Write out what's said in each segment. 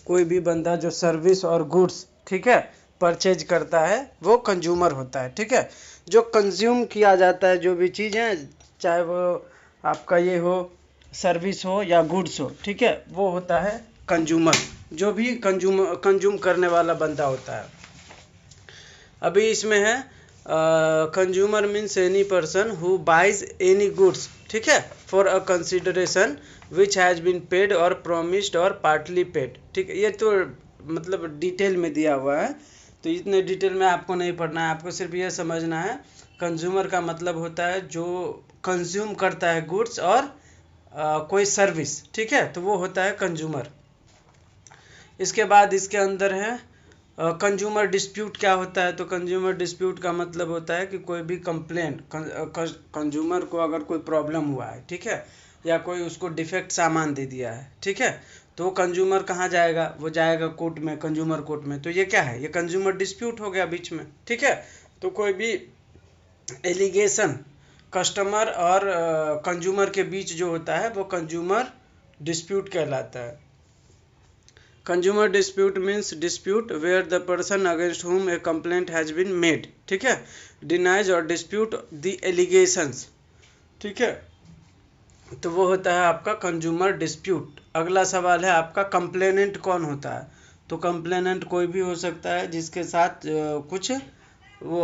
कोई भी बंदा जो सर्विस और गुड्स, ठीक है, परचेज करता है वो कंज्यूमर होता है, ठीक है। जो कंज्यूम किया जाता है जो भी चीज़ है, चाहे वो आपका ये हो सर्विस हो या गुड्स हो, ठीक है, वो होता है कंज्यूमर, जो भी कंज्यूम करने वाला बंदा होता है। अभी इसमें है consumer means any person who buys any goods, ठीक है, for a consideration which has been paid और प्रोमिस्ड और पार्टली पेड, ठीक है। ये तो मतलब डिटेल में दिया हुआ है, तो इतने डिटेल में आपको नहीं पढ़ना है, आपको सिर्फ ये समझना है कंज्यूमर का मतलब होता है जो कंज्यूम करता है गुड्स और कोई सर्विस, ठीक है, तो वो होता है कंज्यूमर। इसके बाद इसके अंदर है कंज्यूमर डिस्प्यूट क्या होता है। तो कंज्यूमर डिस्प्यूट का मतलब होता है कि कोई भी कंप्लेंट, कंज्यूमर को अगर कोई प्रॉब्लम हुआ है, ठीक है, या कोई उसको डिफेक्ट सामान दे दिया है, ठीक है, तो कंज्यूमर कहाँ जाएगा, वो जाएगा कोर्ट में, कंज्यूमर कोर्ट में। तो ये क्या है, ये कंज्यूमर डिस्प्यूट हो गया बीच में, ठीक है। तो कोई भी एलिगेशन कस्टमर और कंज्यूमर के बीच जो होता है वो कंज्यूमर डिस्प्यूट कहलाता है। Consumer dispute means dispute where the person against whom a complaint has been made, ठीक है, डिनाइज और डिस्प्यूट द एलिगेशंस, ठीक है, तो वो होता है आपका कंज्यूमर डिस्प्यूट। अगला सवाल है आपका कंप्लेनेंट कौन होता है। तो कंप्लेनेंट कोई भी हो सकता है जिसके साथ कुछ वो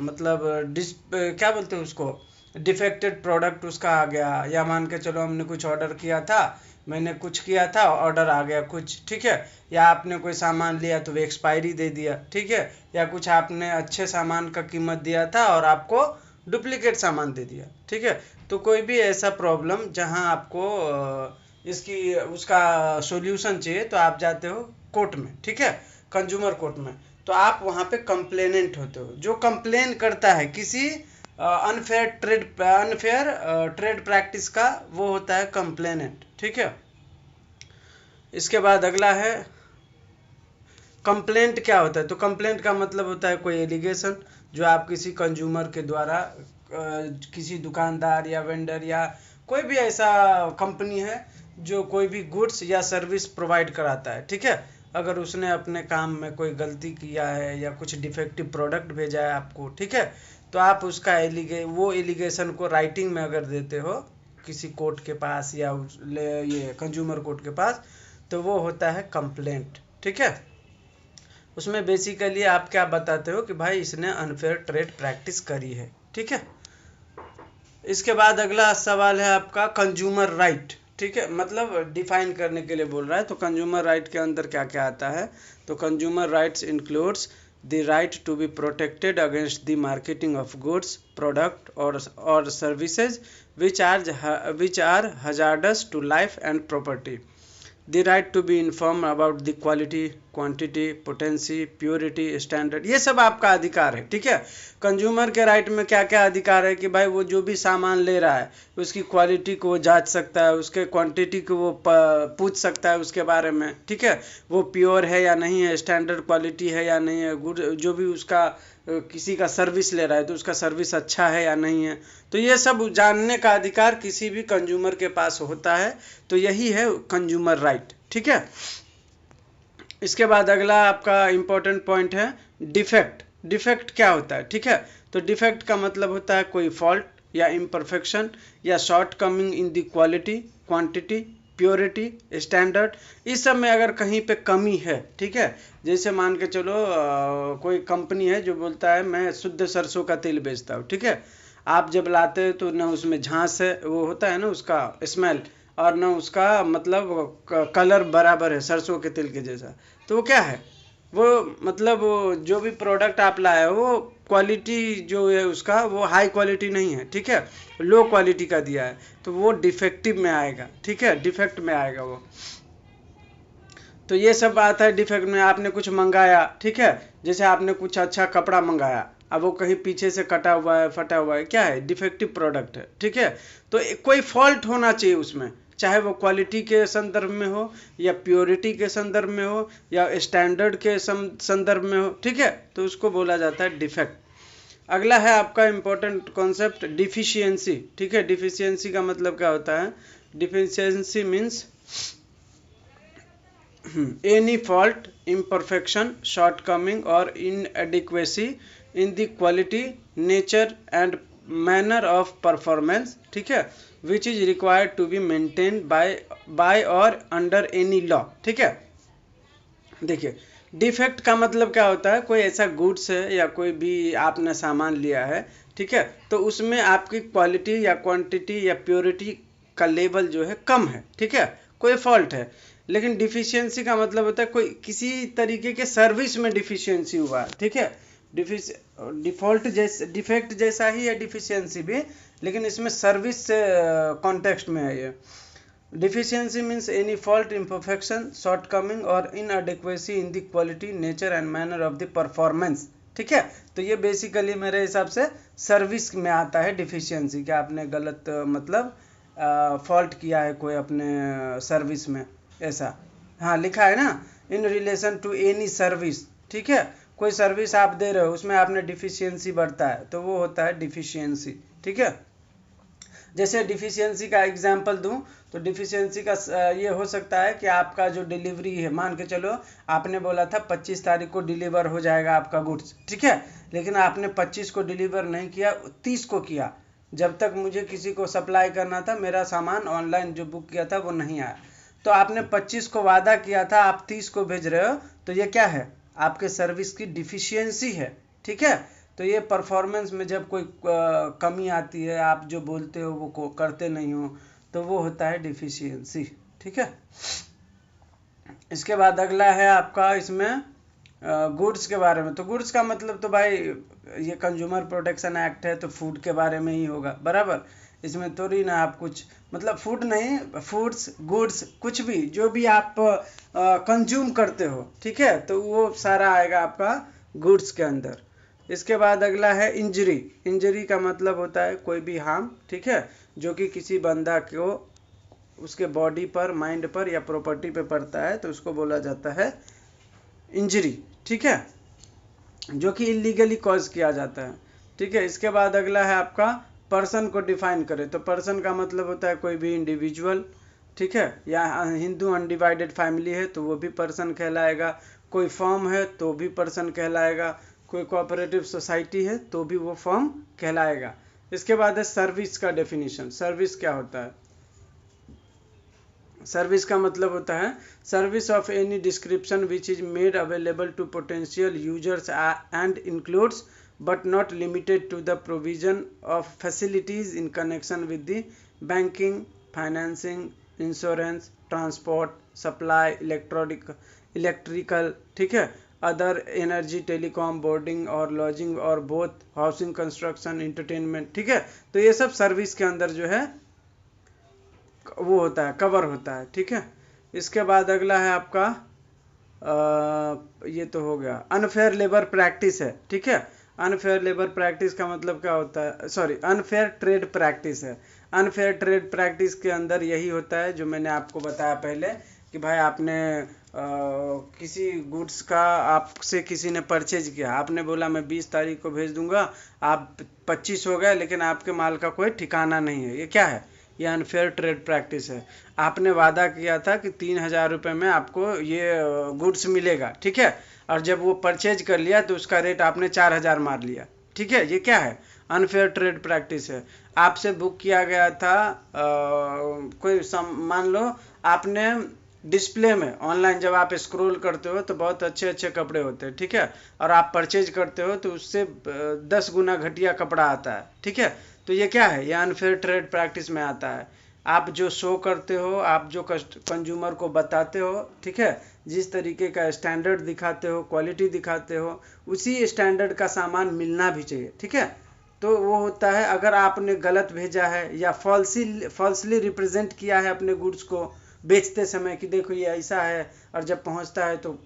मतलब क्या बोलते हैं उसको, डिफेक्टेड प्रोडक्ट उसका आ गया, या मान के चलो हमने कुछ ऑर्डर किया था, मैंने कुछ किया था, ऑर्डर आ गया कुछ, ठीक है, या आपने कोई सामान लिया तो वो एक्सपायरी दे दिया, ठीक है, या कुछ आपने अच्छे सामान का कीमत दिया था और आपको डुप्लीकेट सामान दे दिया, ठीक है। तो कोई भी ऐसा प्रॉब्लम जहां आपको इसकी उसका सॉल्यूशन चाहिए तो आप जाते हो कोर्ट में, ठीक है, कंज्यूमर कोर्ट में। तो आप वहां पे कंप्लेनेंट होते हो, जो कंप्लेन करता है किसी अनफेयर ट्रेड प्रैक्टिस का, वो होता है कंप्लेनेंट, ठीक है। इसके बाद अगला है कंप्लेंट क्या होता है। तो कंप्लेंट का मतलब होता है कोई एलिगेशन जो आप किसी कंज्यूमर के द्वारा किसी दुकानदार या वेंडर या कोई भी ऐसा कंपनी है जो कोई भी गुड्स या सर्विस प्रोवाइड कराता है, ठीक है, अगर उसने अपने काम में कोई गलती किया है या कुछ डिफेक्टिव प्रोडक्ट भेजा है आपको, ठीक है, तो आप उसका वो एलिगेशन को राइटिंग में अगर देते हो किसी कोर्ट के पास या ये कंज्यूमर कोर्ट के पास, तो वो होता है कंप्लेंट, ठीक है। उसमें बेसिकली आप क्या बताते हो कि भाई इसने अनफेयर ट्रेड प्रैक्टिस करी है, ठीक है। इसके बाद अगला सवाल है आपका कंज्यूमर राइट, ठीक है, मतलब डिफाइन करने के लिए बोल रहा है। तो कंज्यूमर राइट के अंदर क्या क्या आता है। तो consumer rights includes the right to be protected against the marketing of goods product और services which are hazardous to life and property, the right to be inform about the quality quantity potency purity standard, ये सब आपका अधिकार है, ठीक है। Consumer के right में क्या क्या अधिकार है कि भाई वो जो भी सामान ले रहा है उसकी क्वालिटी को वो जांच सकता है, उसके क्वांटिटी को वो पूछ सकता है उसके बारे में, ठीक है, वो प्योर है या नहीं है, स्टैंडर्ड क्वालिटी है या नहीं है, गुड जो भी उसका किसी का सर्विस ले रहा है तो उसका सर्विस अच्छा है या नहीं है, तो ये सब जानने का अधिकार किसी भी कंज्यूमर के पास होता है। तो यही है कंज्यूमर राइट, ठीक है। इसके बाद अगला आपका इम्पोर्टेंट पॉइंट है डिफेक्ट। डिफेक्ट क्या होता है, ठीक है। तो डिफेक्ट का मतलब होता है कोई फॉल्ट या इम्परफेक्शन या short coming in the quality quantity purity standard, इस सब में अगर कहीं पे कमी है, ठीक है, जैसे मान के चलो कोई कंपनी है जो बोलता है मैं शुद्ध सरसों का तेल बेचता हूँ, ठीक है, आप जब लाते हो तो ना उसमें झांस है, वो होता है ना उसका स्मेल, और ना उसका मतलब कलर बराबर है सरसों के तेल के जैसा, तो वो क्या है, वो मतलब वो जो भी प्रोडक्ट आप लाए हो वो क्वालिटी जो है उसका वो हाई क्वालिटी नहीं है, ठीक है, लो क्वालिटी का दिया है, तो वो डिफेक्टिव में आएगा, ठीक है, डिफेक्ट में आएगा वो। तो ये सब बात है डिफेक्ट में। आपने कुछ मंगाया, ठीक है, जैसे आपने कुछ अच्छा कपड़ा मंगाया, अब वो कहीं पीछे से कटा हुआ है फटा हुआ है, क्या है, डिफेक्टिव प्रोडक्ट है, ठीक है। तो कोई फॉल्ट होना चाहिए उसमें, चाहे वो क्वालिटी के संदर्भ में हो या प्योरिटी के संदर्भ में हो या स्टैंडर्ड के संदर्भ में हो, ठीक है, तो उसको बोला जाता है डिफेक्ट। अगला है आपका इम्पोर्टेंट कॉन्सेप्ट डिफिशियंसी, ठीक है। डिफिशियंसी का मतलब क्या होता है। Deficiency means any fault, imperfection, shortcoming or inadequacy in the quality, nature and manner of performance, ठीक है, which is required to be maintained by or under any law, ठीक है। देखिए, डिफेक्ट का मतलब क्या होता है, कोई ऐसा गुड्स है या कोई भी आपने सामान लिया है, ठीक है, तो उसमें आपकी क्वालिटी या क्वांटिटी या प्योरिटी का लेवल जो है कम है, ठीक है, कोई फॉल्ट है। लेकिन डिफिशियंसी का मतलब होता है कोई किसी तरीके के सर्विस में डिफिशियंसी हुआ है, ठीक है। डिफॉल्ट जैसे डिफेक्ट जैसा ही है डिफिशियंसी भी, लेकिन इसमें सर्विस से कॉन्टेक्स्ट में है ये। Deficiency means any fault, imperfection, shortcoming or inadequacy in the quality, nature and manner of the performance, ठीक है। तो ये बेसिकली मेरे हिसाब से सर्विस में आता है डिफिशियंसी, कि आपने गलत मतलब फॉल्ट किया है कोई अपने सर्विस में, ऐसा। हाँ लिखा है ना, in relation to any service, ठीक है, कोई सर्विस आप दे रहे हो उसमें आपने डिफिशियंसी बढ़ता है तो वो होता है डिफिशियंसी, ठीक है। जैसे डिफिशियंसी का एग्जांपल दूं तो डिफिशियंसी का ये हो सकता है कि आपका जो डिलीवरी है, मान के चलो आपने बोला था 25 तारीख को डिलीवर हो जाएगा आपका गुड्स, ठीक है, लेकिन आपने 25 को डिलीवर नहीं किया, 30 को किया। जब तक मुझे किसी को सप्लाई करना था, मेरा सामान ऑनलाइन जो बुक किया था वो नहीं आया, तो आपने 25 को वादा किया था, आप 30 को भेज रहे हो, तो ये क्या है, आपके सर्विस की डिफिशियंसी है, ठीक है। तो ये परफॉर्मेंस में जब कोई कमी आती है, आप जो बोलते हो वो करते नहीं हो, तो वो होता है डिफिशियंसी, ठीक है। इसके बाद अगला है आपका इसमें गुड्स के बारे में। तो गुड्स का मतलब तो भाई ये कंज्यूमर प्रोटेक्शन एक्ट है, तो फूड के बारे में ही होगा, बराबर। इसमें थोड़ी ना आप कुछ मतलब फूड नहीं, फूड्स गुड्स कुछ भी जो भी आप कंज्यूम करते हो, ठीक है, तो वो सारा आएगा आपका गुड्स के अंदर। इसके बाद अगला है इंजरी। इंजरी का मतलब होता है कोई भी हार्म, ठीक है, जो कि किसी बंदा को उसके बॉडी पर, माइंड पर या प्रॉपर्टी पे पड़ता है, तो उसको बोला जाता है इंजरी, ठीक है, जो कि इलीगली कॉज किया जाता है, ठीक है। इसके बाद अगला है आपका पर्सन को डिफाइन करें। तो पर्सन का मतलब होता है कोई भी इंडिविजुअल, ठीक है, या हिंदू अनडिवाइडेड फैमिली है तो वो भी पर्सन कहलाएगा, कोई फर्म है तो भी पर्सन कहलाएगा, कोई कोऑपरेटिव सोसाइटी है तो भी वो फर्म कहलाएगा। इसके बाद है सर्विस का डेफिनेशन। सर्विस क्या होता है, सर्विस का मतलब होता है service of any description which is made available to potential users and includes but not limited to the provision of facilities in connection with the banking, financing, insurance, transport, supply, electrical, ठीक है, other energy, telecom, boarding और lodging और both, housing, construction, entertainment, ठीक है। तो ये सब service के अंदर जो है वो होता है, कवर होता है, ठीक है। इसके बाद अगला है आपका ये तो हो गया अनफेयर लेबर प्रैक्टिस है, ठीक है। अनफेयर लेबर प्रैक्टिस का मतलब क्या होता है, सॉरी अनफेयर ट्रेड प्रैक्टिस है। अनफेयर ट्रेड प्रैक्टिस के अंदर यही होता है जो मैंने आपको बताया पहले कि भाई आपने किसी गुड्स का आपसे किसी ने परचेज किया, आपने बोला मैं 20 तारीख को भेज दूंगा, आप 25 हो गए लेकिन आपके माल का कोई ठिकाना नहीं है, ये क्या है, ये अनफेयर ट्रेड प्रैक्टिस है। आपने वादा किया था कि 3,000 रुपये में आपको ये गुड्स मिलेगा, ठीक है, और जब वो परचेज कर लिया तो उसका रेट आपने 4,000 मार लिया, ठीक है, ये क्या है, अनफेयर ट्रेड प्रैक्टिस है। आपसे बुक किया गया था कोई मान लो आपने डिस्प्ले में ऑनलाइन जब आप स्क्रॉल करते हो तो बहुत अच्छे अच्छे कपड़े होते हैं, ठीक है, और आप परचेज करते हो तो उससे 10 गुना घटिया कपड़ा आता है, ठीक है, तो ये क्या है, ये अनफेयर ट्रेड प्रैक्टिस में आता है। आप जो शो करते हो, आप जो कंज्यूमर को बताते हो, ठीक है, जिस तरीके का स्टैंडर्ड दिखाते हो, क्वालिटी दिखाते हो, उसी स्टैंडर्ड का सामान मिलना भी चाहिए, ठीक है। तो वो होता है अगर आपने गलत भेजा है या फॉल्सली रिप्रेजेंट किया है अपने गुड्स को बेचते समय कि देखो ये ऐसा है, और जब पहुंचता है तो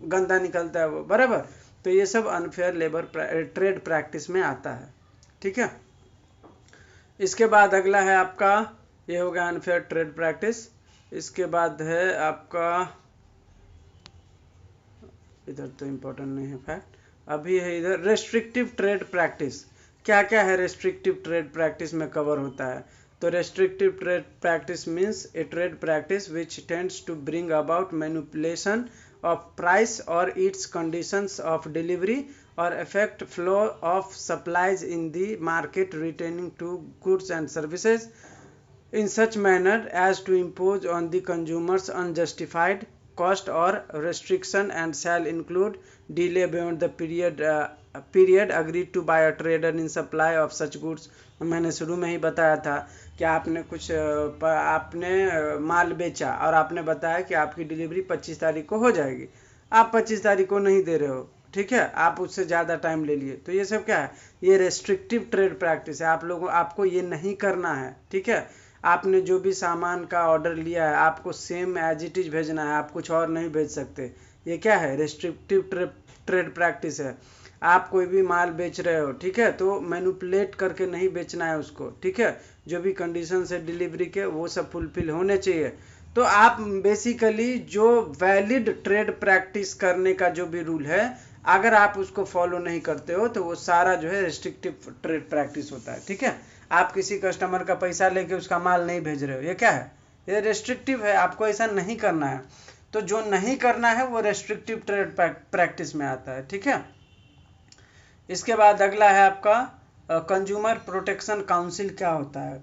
गंदा निकलता है वो, बराबर। तो ये सब अनफेयर लेबर ट्रेड प्रैक्टिस में आता है, ठीक है। इसके बाद अगला है आपका, ये हो गया अनफेयर ट्रेड प्रैक्टिस। इसके बाद है आपका, इधर तो इम्पोर्टेंट नहीं है फैक्ट, अभी है इधर रेस्ट्रिक्टिव ट्रेड प्रैक्टिस। क्या क्या है रेस्ट्रिक्टिव ट्रेड प्रैक्टिस में कवर होता है, तो restrictive trade practice means a trade practice which tends to bring about manipulation of price or its conditions of delivery or affect flow of supplies in the market retaining to goods and services in such manner as to impose on the consumers unjustified cost or restriction and shall include delay beyond the period agreed to by a trader in supply of such goods। मैंने शुरू में ही बताया था कि आपने कुछ आपने माल बेचा और आपने बताया कि आपकी डिलीवरी 25 तारीख को हो जाएगी, आप 25 तारीख को नहीं दे रहे हो, ठीक है, आप उससे ज़्यादा टाइम ले लिए, तो ये सब क्या है, ये रेस्ट्रिक्टिव ट्रेड प्रैक्टिस है। आपको ये नहीं करना है, ठीक है। आपने जो भी सामान का ऑर्डर लिया है आपको सेम एज इट इज भेजना है, आप कुछ और नहीं भेज सकते। ये क्या है, रेस्ट्रिक्टिव ट्रेड प्रैक्टिस है। आप कोई भी माल बेच रहे हो, ठीक है, तो मैनिपुलेट करके नहीं बेचना है उसको, ठीक है। जो भी कंडीशन है डिलीवरी के वो सब फुलफिल होने चाहिए। तो आप बेसिकली जो वैलिड ट्रेड प्रैक्टिस करने का जो भी रूल है, अगर आप उसको फॉलो नहीं करते हो तो वो सारा जो है रेस्ट्रिक्टिव ट्रेड प्रैक्टिस होता है, ठीक है। आप किसी कस्टमर का पैसा लेके उसका माल नहीं भेज रहे हो, ये क्या है, ये रेस्ट्रिक्टिव है, आपको ऐसा नहीं करना है। तो जो नहीं करना है वो रेस्ट्रिक्टिव ट्रेड प्रैक्टिस में आता है, ठीक है। इसके बाद अगला है आपका कंज्यूमर प्रोटेक्शन काउंसिल क्या होता है।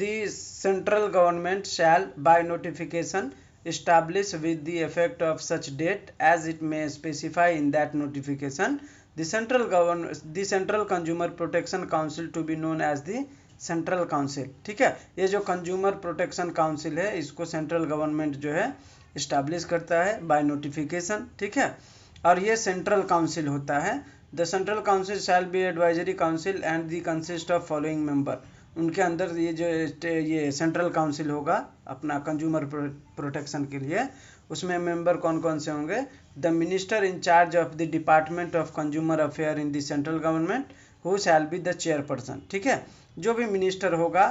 the central government shall by notification establish with the effect of such date as it may specify in that notification the central consumer protection council to be known as the central council, ठीक है। ये जो consumer protection council है इसको central government जो है establish करता है बाय नोटिफिकेशन, ठीक है। और ये सेंट्रल काउंसिल होता है। The central council shall B advisory council and the consist of following member. उनके अंदर ये सेंट्रल काउंसिल होगा अपना कंज्यूमर प्रोटेक्शन के लिए। उसमें मेंबर कौन कौन से होंगे, the minister in charge of the department of consumer affair in the central government who shall be the chairperson, ठीक है। जो भी मिनिस्टर होगा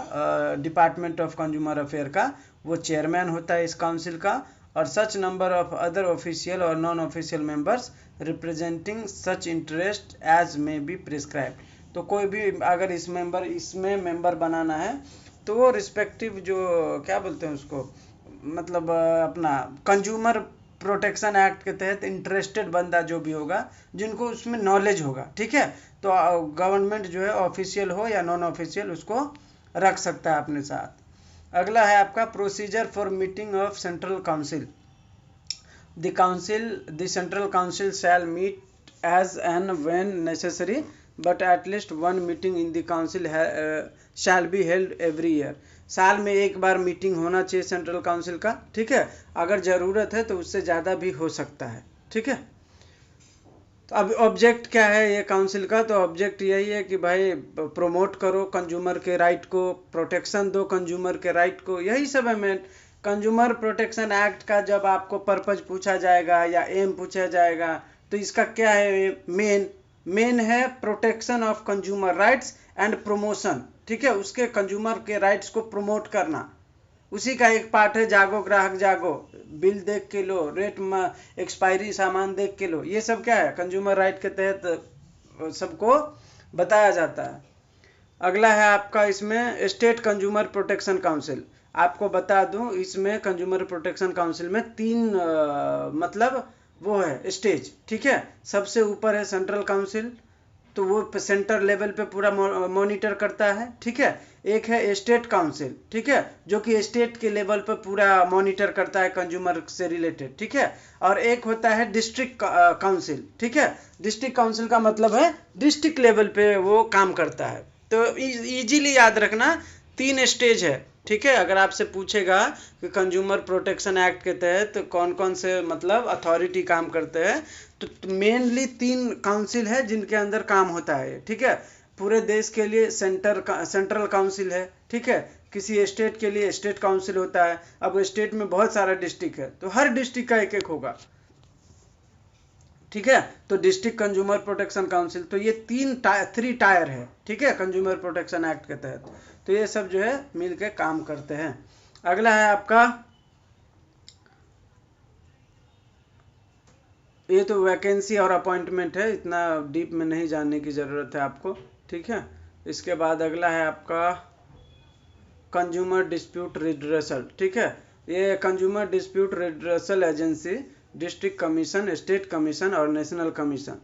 डिपार्टमेंट ऑफ कंज्यूमर अफेयर का वो चेयरमैन होता है इस काउंसिल का। और such number of other official और non official members representing such interest as may be prescribed. तो कोई भी अगर इसमें मेंबर बनाना है तो वो रिस्पेक्टिव जो क्या बोलते हैं उसको, मतलब अपना कंज्यूमर प्रोटेक्शन एक्ट के तहत इंटरेस्टेड बंदा जो भी होगा जिनको उसमें नॉलेज होगा, ठीक है। तो गवर्नमेंट जो है ऑफिशियल हो या नॉन ऑफिशियल उसको रख सकता है अपने साथ। अगला है आपका procedure for meeting of central council. The central council shall meet as and when necessary but at least one meeting in the council shall be held every year. साल में एक बार मीटिंग होना चाहिए सेंट्रल काउंसिल का, ठीक है। अगर ज़रूरत है तो उससे ज़्यादा भी हो सकता है, ठीक है। तो अब ऑब्जेक्ट क्या है ये काउंसिल का, तो ऑब्जेक्ट यही है कि भाई प्रमोट करो कंज्यूमर के राइट को, प्रोटेक्शन दो कंज्यूमर के राइट को, यही सब है मेन। कंज्यूमर प्रोटेक्शन एक्ट का जब आपको पर्पज पूछा जाएगा या एम पूछा जाएगा तो इसका क्या है, मेन है protection of consumer rights and promotion, ठीक है। उसके कंज्यूमर के राइट्स को प्रमोट करना, उसी का एक पार्ट है जागो ग्राहक जागो, बिल देख के लो, रेट में एक्सपायरी सामान देख के लो, ये सब क्या है कंज्यूमर राइट के तहत सबको बताया जाता है। अगला है आपका इसमें स्टेट कंज्यूमर प्रोटेक्शन काउंसिल। आपको बता दूं इसमें कंज्यूमर प्रोटेक्शन काउंसिल में 3 मतलब वो है स्टेज, ठीक है। सबसे ऊपर है सेंट्रल काउंसिल, तो वो सेंटर लेवल पे पूरा मॉनिटर करता है, ठीक है। एक है स्टेट काउंसिल, ठीक है, जो कि स्टेट के लेवल पे पूरा मॉनिटर करता है कंज्यूमर से रिलेटेड, ठीक है। और एक होता है डिस्ट्रिक्ट काउंसिल, ठीक है। डिस्ट्रिक्ट काउंसिल का मतलब है डिस्ट्रिक्ट लेवल पे वो काम करता है। तो इजीली याद रखना 3 स्टेज है, ठीक है। अगर आपसे पूछेगा कि कंज्यूमर प्रोटेक्शन एक्ट के तहत कौन कौन से मतलब अथॉरिटी काम करते हैं, तो मेनली 3 काउंसिल है जिनके अंदर काम होता है, ठीक है। पूरे देश के लिए सेंट्रल काउंसिल है, ठीक है। किसी स्टेट के लिए स्टेट काउंसिल होता है। अब स्टेट में बहुत सारा डिस्ट्रिक्ट है तो हर डिस्ट्रिक्ट का एक होगा, ठीक है। तो डिस्ट्रिक्ट कंज्यूमर प्रोटेक्शन काउंसिल, तो ये 3 टायर है, ठीक है, कंज्यूमर प्रोटेक्शन एक्ट के तहत। तो ये सब जो है मिलके काम करते हैं। अगला है आपका ये तो वैकेंसी और अपॉइंटमेंट है, इतना डीप में नहीं जानने की ज़रूरत है आपको, ठीक है। इसके बाद अगला है आपका कंज्यूमर डिस्प्यूट रिड्रेसल, ठीक है। ये consumer dispute redressal agency district commission, state commission और नेशनल कमीशन।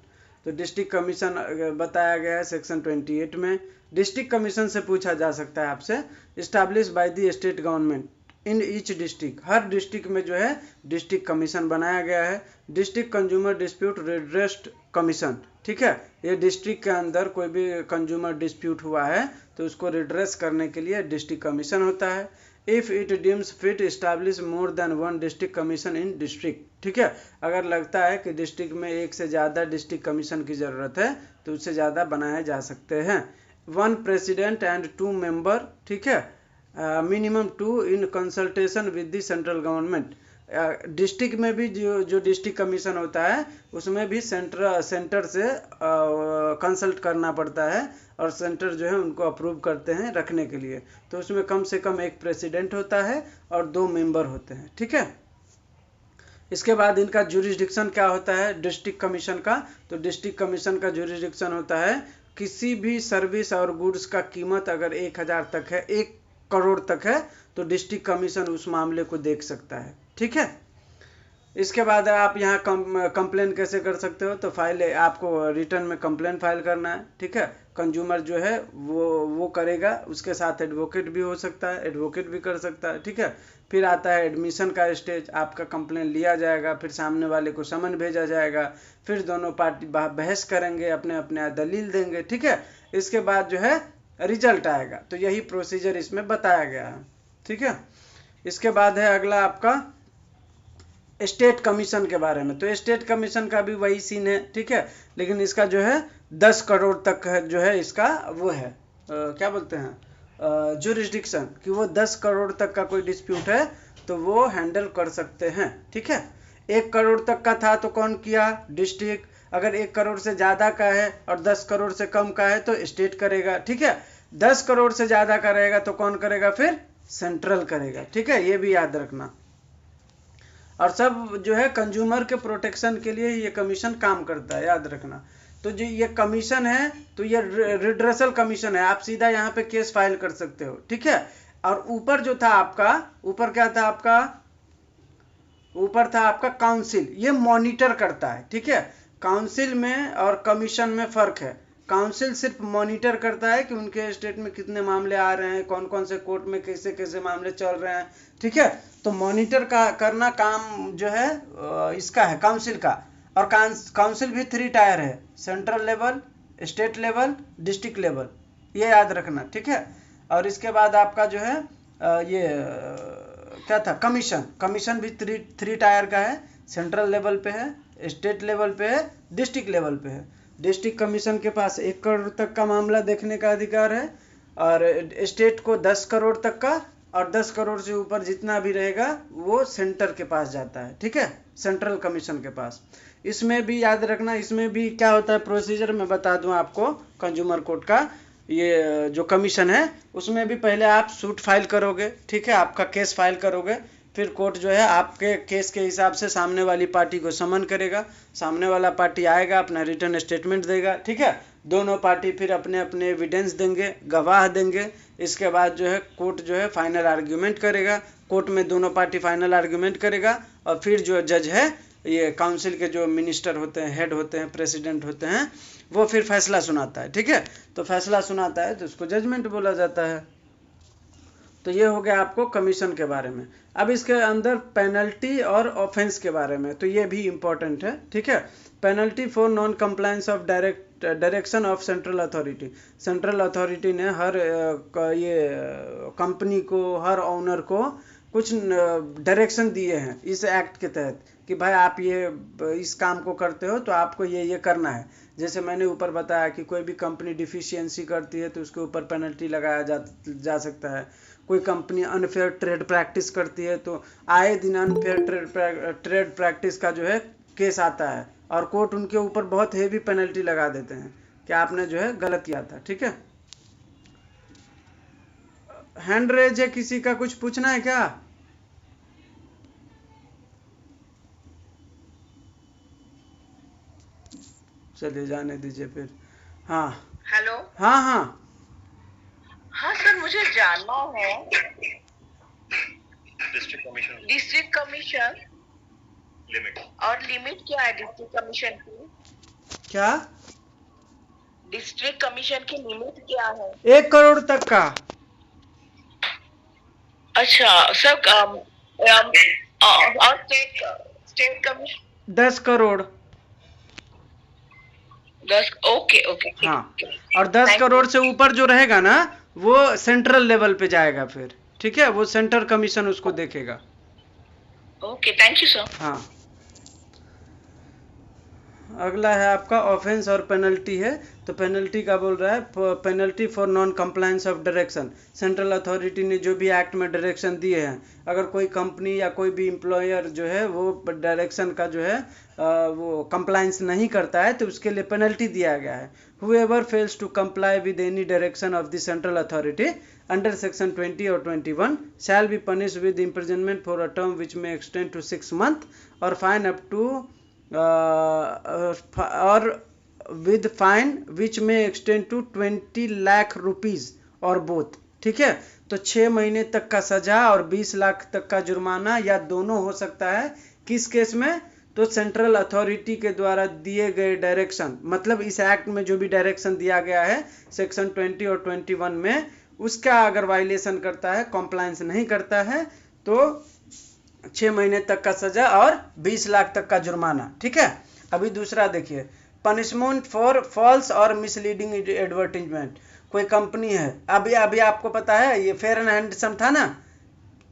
तो डिस्ट्रिक्ट कमीशन बताया गया है सेक्शन 28 में। डिस्ट्रिक्ट कमीशन से पूछा जा सकता है आपसे, establish by the state government in each district, her district में जो है डिस्ट्रिक्ट कमीशन बनाया गया है। डिस्ट्रिक्ट कंज्यूमर डिस्प्यूट रिड्रेस्ट कमीशन, ठीक है। ये डिस्ट्रिक्ट के अंदर कोई भी कंज्यूमर डिस्प्यूट हुआ है तो उसको रिड्रेस करने के लिए डिस्ट्रिक्ट कमीशन होता है। If it deems fit establish more than one district commission in district, ठीक है। अगर लगता है कि डिस्ट्रिक्ट में एक से ज़्यादा डिस्ट्रिक्ट कमीशन की ज़रूरत है तो उससे ज़्यादा बनाए जा सकते हैं। 1 प्रेसिडेंट एंड 2 मेंबर, ठीक है। Minimum 2 in consultation with the central government. District में भी जो डिस्ट्रिक्ट कमीशन होता है उसमें भी सेंटर से कंसल्ट करना पड़ता है और सेंटर जो है उनको अप्रूव करते हैं रखने के लिए। तो उसमें कम से कम एक प्रेसिडेंट होता है और 2 मेंबर होते हैं, ठीक है। इसके बाद इनका जुरिस्डिक्शन क्या होता है डिस्ट्रिक्ट कमीशन का, तो डिस्ट्रिक्ट कमीशन का जुरिस्डिक्शन होता है किसी भी सर्विस और गुड्स का कीमत अगर 1000 तक है, 1 करोड़ तक है, तो डिस्ट्रिक्ट कमीशन उस मामले को देख सकता है, ठीक है। इसके बाद आप यहाँ कंप्लेन कैसे कर सकते हो, तो फाइल आपको रिटर्न में कंप्लेन फाइल करना है, ठीक है। कंज्यूमर जो है वो करेगा, उसके साथ एडवोकेट भी हो सकता है, एडवोकेट भी कर सकता है, ठीक है। फिर आता है एडमिशन का स्टेज, आपका कंप्लेन लिया जाएगा, फिर सामने वाले को समन भेजा जाएगा, फिर दोनों पार्टी बहस करेंगे, अपने अपने दलील देंगे, ठीक है। इसके बाद जो है रिजल्ट आएगा। तो यही प्रोसीजर इसमें बताया गया है, ठीक है। इसके बाद है अगला आपका स्टेट कमीशन के बारे में। तो स्टेट कमीशन का भी वही सीन है, ठीक है। लेकिन इसका जो है 10 करोड़ तक है, जो है इसका वो है क्या बोलते हैं जुरिस्डिक्शन, कि वो 10 करोड़ तक का कोई डिस्प्यूट है तो वो हैंडल कर सकते हैं, ठीक है। 1 करोड़ तक का था तो कौन किया, डिस्ट्रिक्ट। अगर 1 करोड़ से ज़्यादा का है और 10 करोड़ से कम का है तो स्टेट करेगा, ठीक है। 10 करोड़ से ज़्यादा का रहेगा तो कौन करेगा, फिर सेंट्रल करेगा, ठीक है। ये भी याद रखना। और सब जो है कंज्यूमर के प्रोटेक्शन के लिए ये कमीशन काम करता है, याद रखना। तो जो ये कमीशन है तो ये रिड्रेसल कमीशन है, आप सीधा यहाँ पे केस फाइल कर सकते हो, ठीक है। और ऊपर जो था आपका, ऊपर क्या था आपका, ऊपर था आपका काउंसिल, ये मॉनिटर करता है, ठीक है। काउंसिल में और कमीशन में फर्क है। काउंसिल सिर्फ मॉनिटर करता है कि उनके स्टेट में कितने मामले आ रहे हैं, कौन कौन से कोर्ट में कैसे कैसे मामले चल रहे हैं, ठीक है। तो मॉनिटर का करना काम जो है इसका है काउंसिल का। और काउंसिल भी 3 टायर है, central level, state level, district level, ये याद रखना, ठीक है। और इसके बाद आपका जो है ये क्या था कमीशन, कमीशन भी 3 टायर का है, सेंट्रल लेवल पे है, स्टेट लेवल पे है, डिस्ट्रिक्ट लेवल पे है। डिस्ट्रिक्ट कमीशन के पास 1 करोड़ तक का मामला देखने का अधिकार है और स्टेट को 10 करोड़ तक का, और 10 करोड़ से ऊपर जितना भी रहेगा वो सेंटर के पास जाता है, ठीक है, सेंट्रल कमीशन के पास। इसमें भी याद रखना, इसमें भी क्या होता है प्रोसीजर मैं बता दूं आपको कंज्यूमर कोर्ट का। ये जो कमीशन है उसमें भी पहले आप सूट फाइल करोगे, ठीक है, आपका केस फाइल करोगे। फिर कोर्ट जो है आपके केस के हिसाब से सामने वाली पार्टी को समन करेगा, सामने वाला पार्टी आएगा, अपना रिटर्न स्टेटमेंट देगा, ठीक है। दोनों पार्टी फिर अपने अपने एविडेंस देंगे, गवाह देंगे। इसके बाद जो है कोर्ट जो है फाइनल आर्ग्यूमेंट करेगा, कोर्ट में दोनों पार्टी फाइनल आर्ग्यूमेंट करेगा और फिर जो जज है, ये काउंसिल के जो मिनिस्टर होते हैं, हेड होते हैं, प्रेसिडेंट होते हैं, वो फिर फैसला सुनाता है, ठीक है। तो फैसला सुनाता है तो उसको जजमेंट बोला जाता है। तो ये हो गया आपको कमीशन के बारे में। अब इसके अंदर पेनल्टी और ऑफेंस के बारे में, तो ये भी इम्पोर्टेंट है, ठीक है। Penalty for non compliance of direction of central authority. Central authority ने हर ये कंपनी को, हर ओनर को कुछ डायरेक्शन दिए हैं इस एक्ट के तहत कि भाई आप ये इस काम को करते हो तो आपको ये करना है। जैसे मैंने ऊपर बताया कि कोई भी कंपनी डिफिशियंसी करती है तो उसके ऊपर पेनल्टी लगाया जा सकता है। कोई कंपनी अनफेयर ट्रेड प्रैक्टिस करती है तो आए दिन अनफेयर ट्रेड प्रैक्टिस का जो है केस आता है और कोर्ट उनके ऊपर बहुत हेवी पेनल्टी लगा देते हैं कि आपने जो है गलत किया था, ठीक है। हैंड रेज है, किसी का कुछ पूछना है क्या? चलिए जाने दीजिए फिर। हाँ हेलो। हाँ हाँ। हाँ सर, मुझे जानना है डिस्ट्रिक्ट कमीशन लिमिट, और लिमिट क्या है डिस्ट्रिक्ट कमीशन की? क्या? डिस्ट्रिक्ट कमीशन की लिमिट क्या है? 1 करोड़ तक का। अच्छा सर, और state state commission? 10 crore. 10। Okay okay, ठीक हाँ, है। और दस थैंक करोड़ से यू। ऊपर जो रहेगा ना, वो सेंट्रल लेवल पे जाएगा फिर। ठीक है, वो सेंटर कमीशन उसको देखेगा। Okay, thank you sir. हाँ। अगला है आपका ऑफेंस और पेनल्टी है। तो पेनल्टी का बोल रहा है, penalty for non compliance of direction. Central authority ने जो भी एक्ट में डायरेक्शन दिए हैं, अगर कोई कंपनी या कोई भी एम्प्लॉयर जो है वो डायरेक्शन का जो है वो कंप्लायंस नहीं करता है, तो उसके लिए पेनल्टी दिया गया है। Whoever fails to comply with any direction of the central authority under section 20 और 21 shall be punish with imprisonment for a term which may extend to 6 months और फाइन अप टू और with fine which may extend to 20 lakh rupees और both. ठीक है, तो 6 महीने तक का सजा और 20 लाख तक का जुर्माना या दोनों हो सकता है। किस केस में? तो सेंट्रल अथॉरिटी के द्वारा दिए गए डायरेक्शन, मतलब इस एक्ट में जो भी डायरेक्शन दिया गया है सेक्शन 20 और 21 में, उसका अगर वायलेशन करता है, कॉम्प्लायंस नहीं करता है, तो 6 महीने तक का सजा और 20 लाख तक का जुर्माना। ठीक है, अभी दूसरा देखिए, पनिशमेंट फॉर फॉल्स और मिसलीडिंग एडवर्टीजमेंट। कोई कंपनी है, अभी अभी आपको पता है ये फेयर एंड हैंडसम था ना,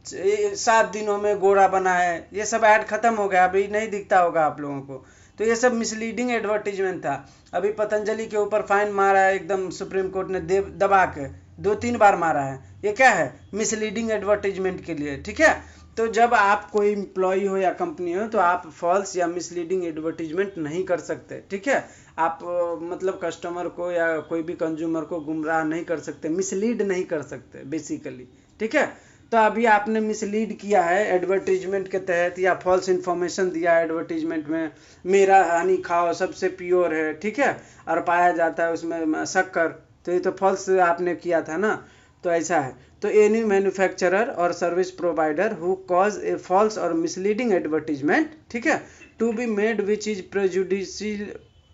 7 दिनों में गोरा बना है, ये सब ऐड खत्म हो गया, अभी नहीं दिखता होगा आप लोगों को। तो ये सब मिसलीडिंग एडवर्टीजमेंट था। अभी पतंजलि के ऊपर फाइन मारा है एकदम, सुप्रीम कोर्ट ने दबा के 2-3 बार मारा है। ये क्या है? मिसलीडिंग एडवर्टीजमेंट के लिए। ठीक है, तो जब आप कोई एम्प्लॉय हो या कंपनी हो, तो आप फॉल्स या मिसलीडिंग एडवर्टीजमेंट नहीं कर सकते। ठीक है, आप मतलब कस्टमर को या कोई भी कंज्यूमर को गुमराह नहीं कर सकते, मिसलीड नहीं कर सकते बेसिकली। ठीक है, तो अभी आपने मिसलीड किया है एडवर्टीजमेंट के तहत, या फॉल्स इन्फॉर्मेशन दिया है एडवर्टीजमेंट में, मेरा हनी खाओ सबसे प्योर है, ठीक है, और पाया जाता है उसमें शक्कर, तो ये तो फॉल्स आपने किया था ना। तो ऐसा है, तो एनी मैन्युफैक्चरर और service provider who cause a false और मिसलीडिंग एडवर्टीजमेंट, ठीक है, to be made which is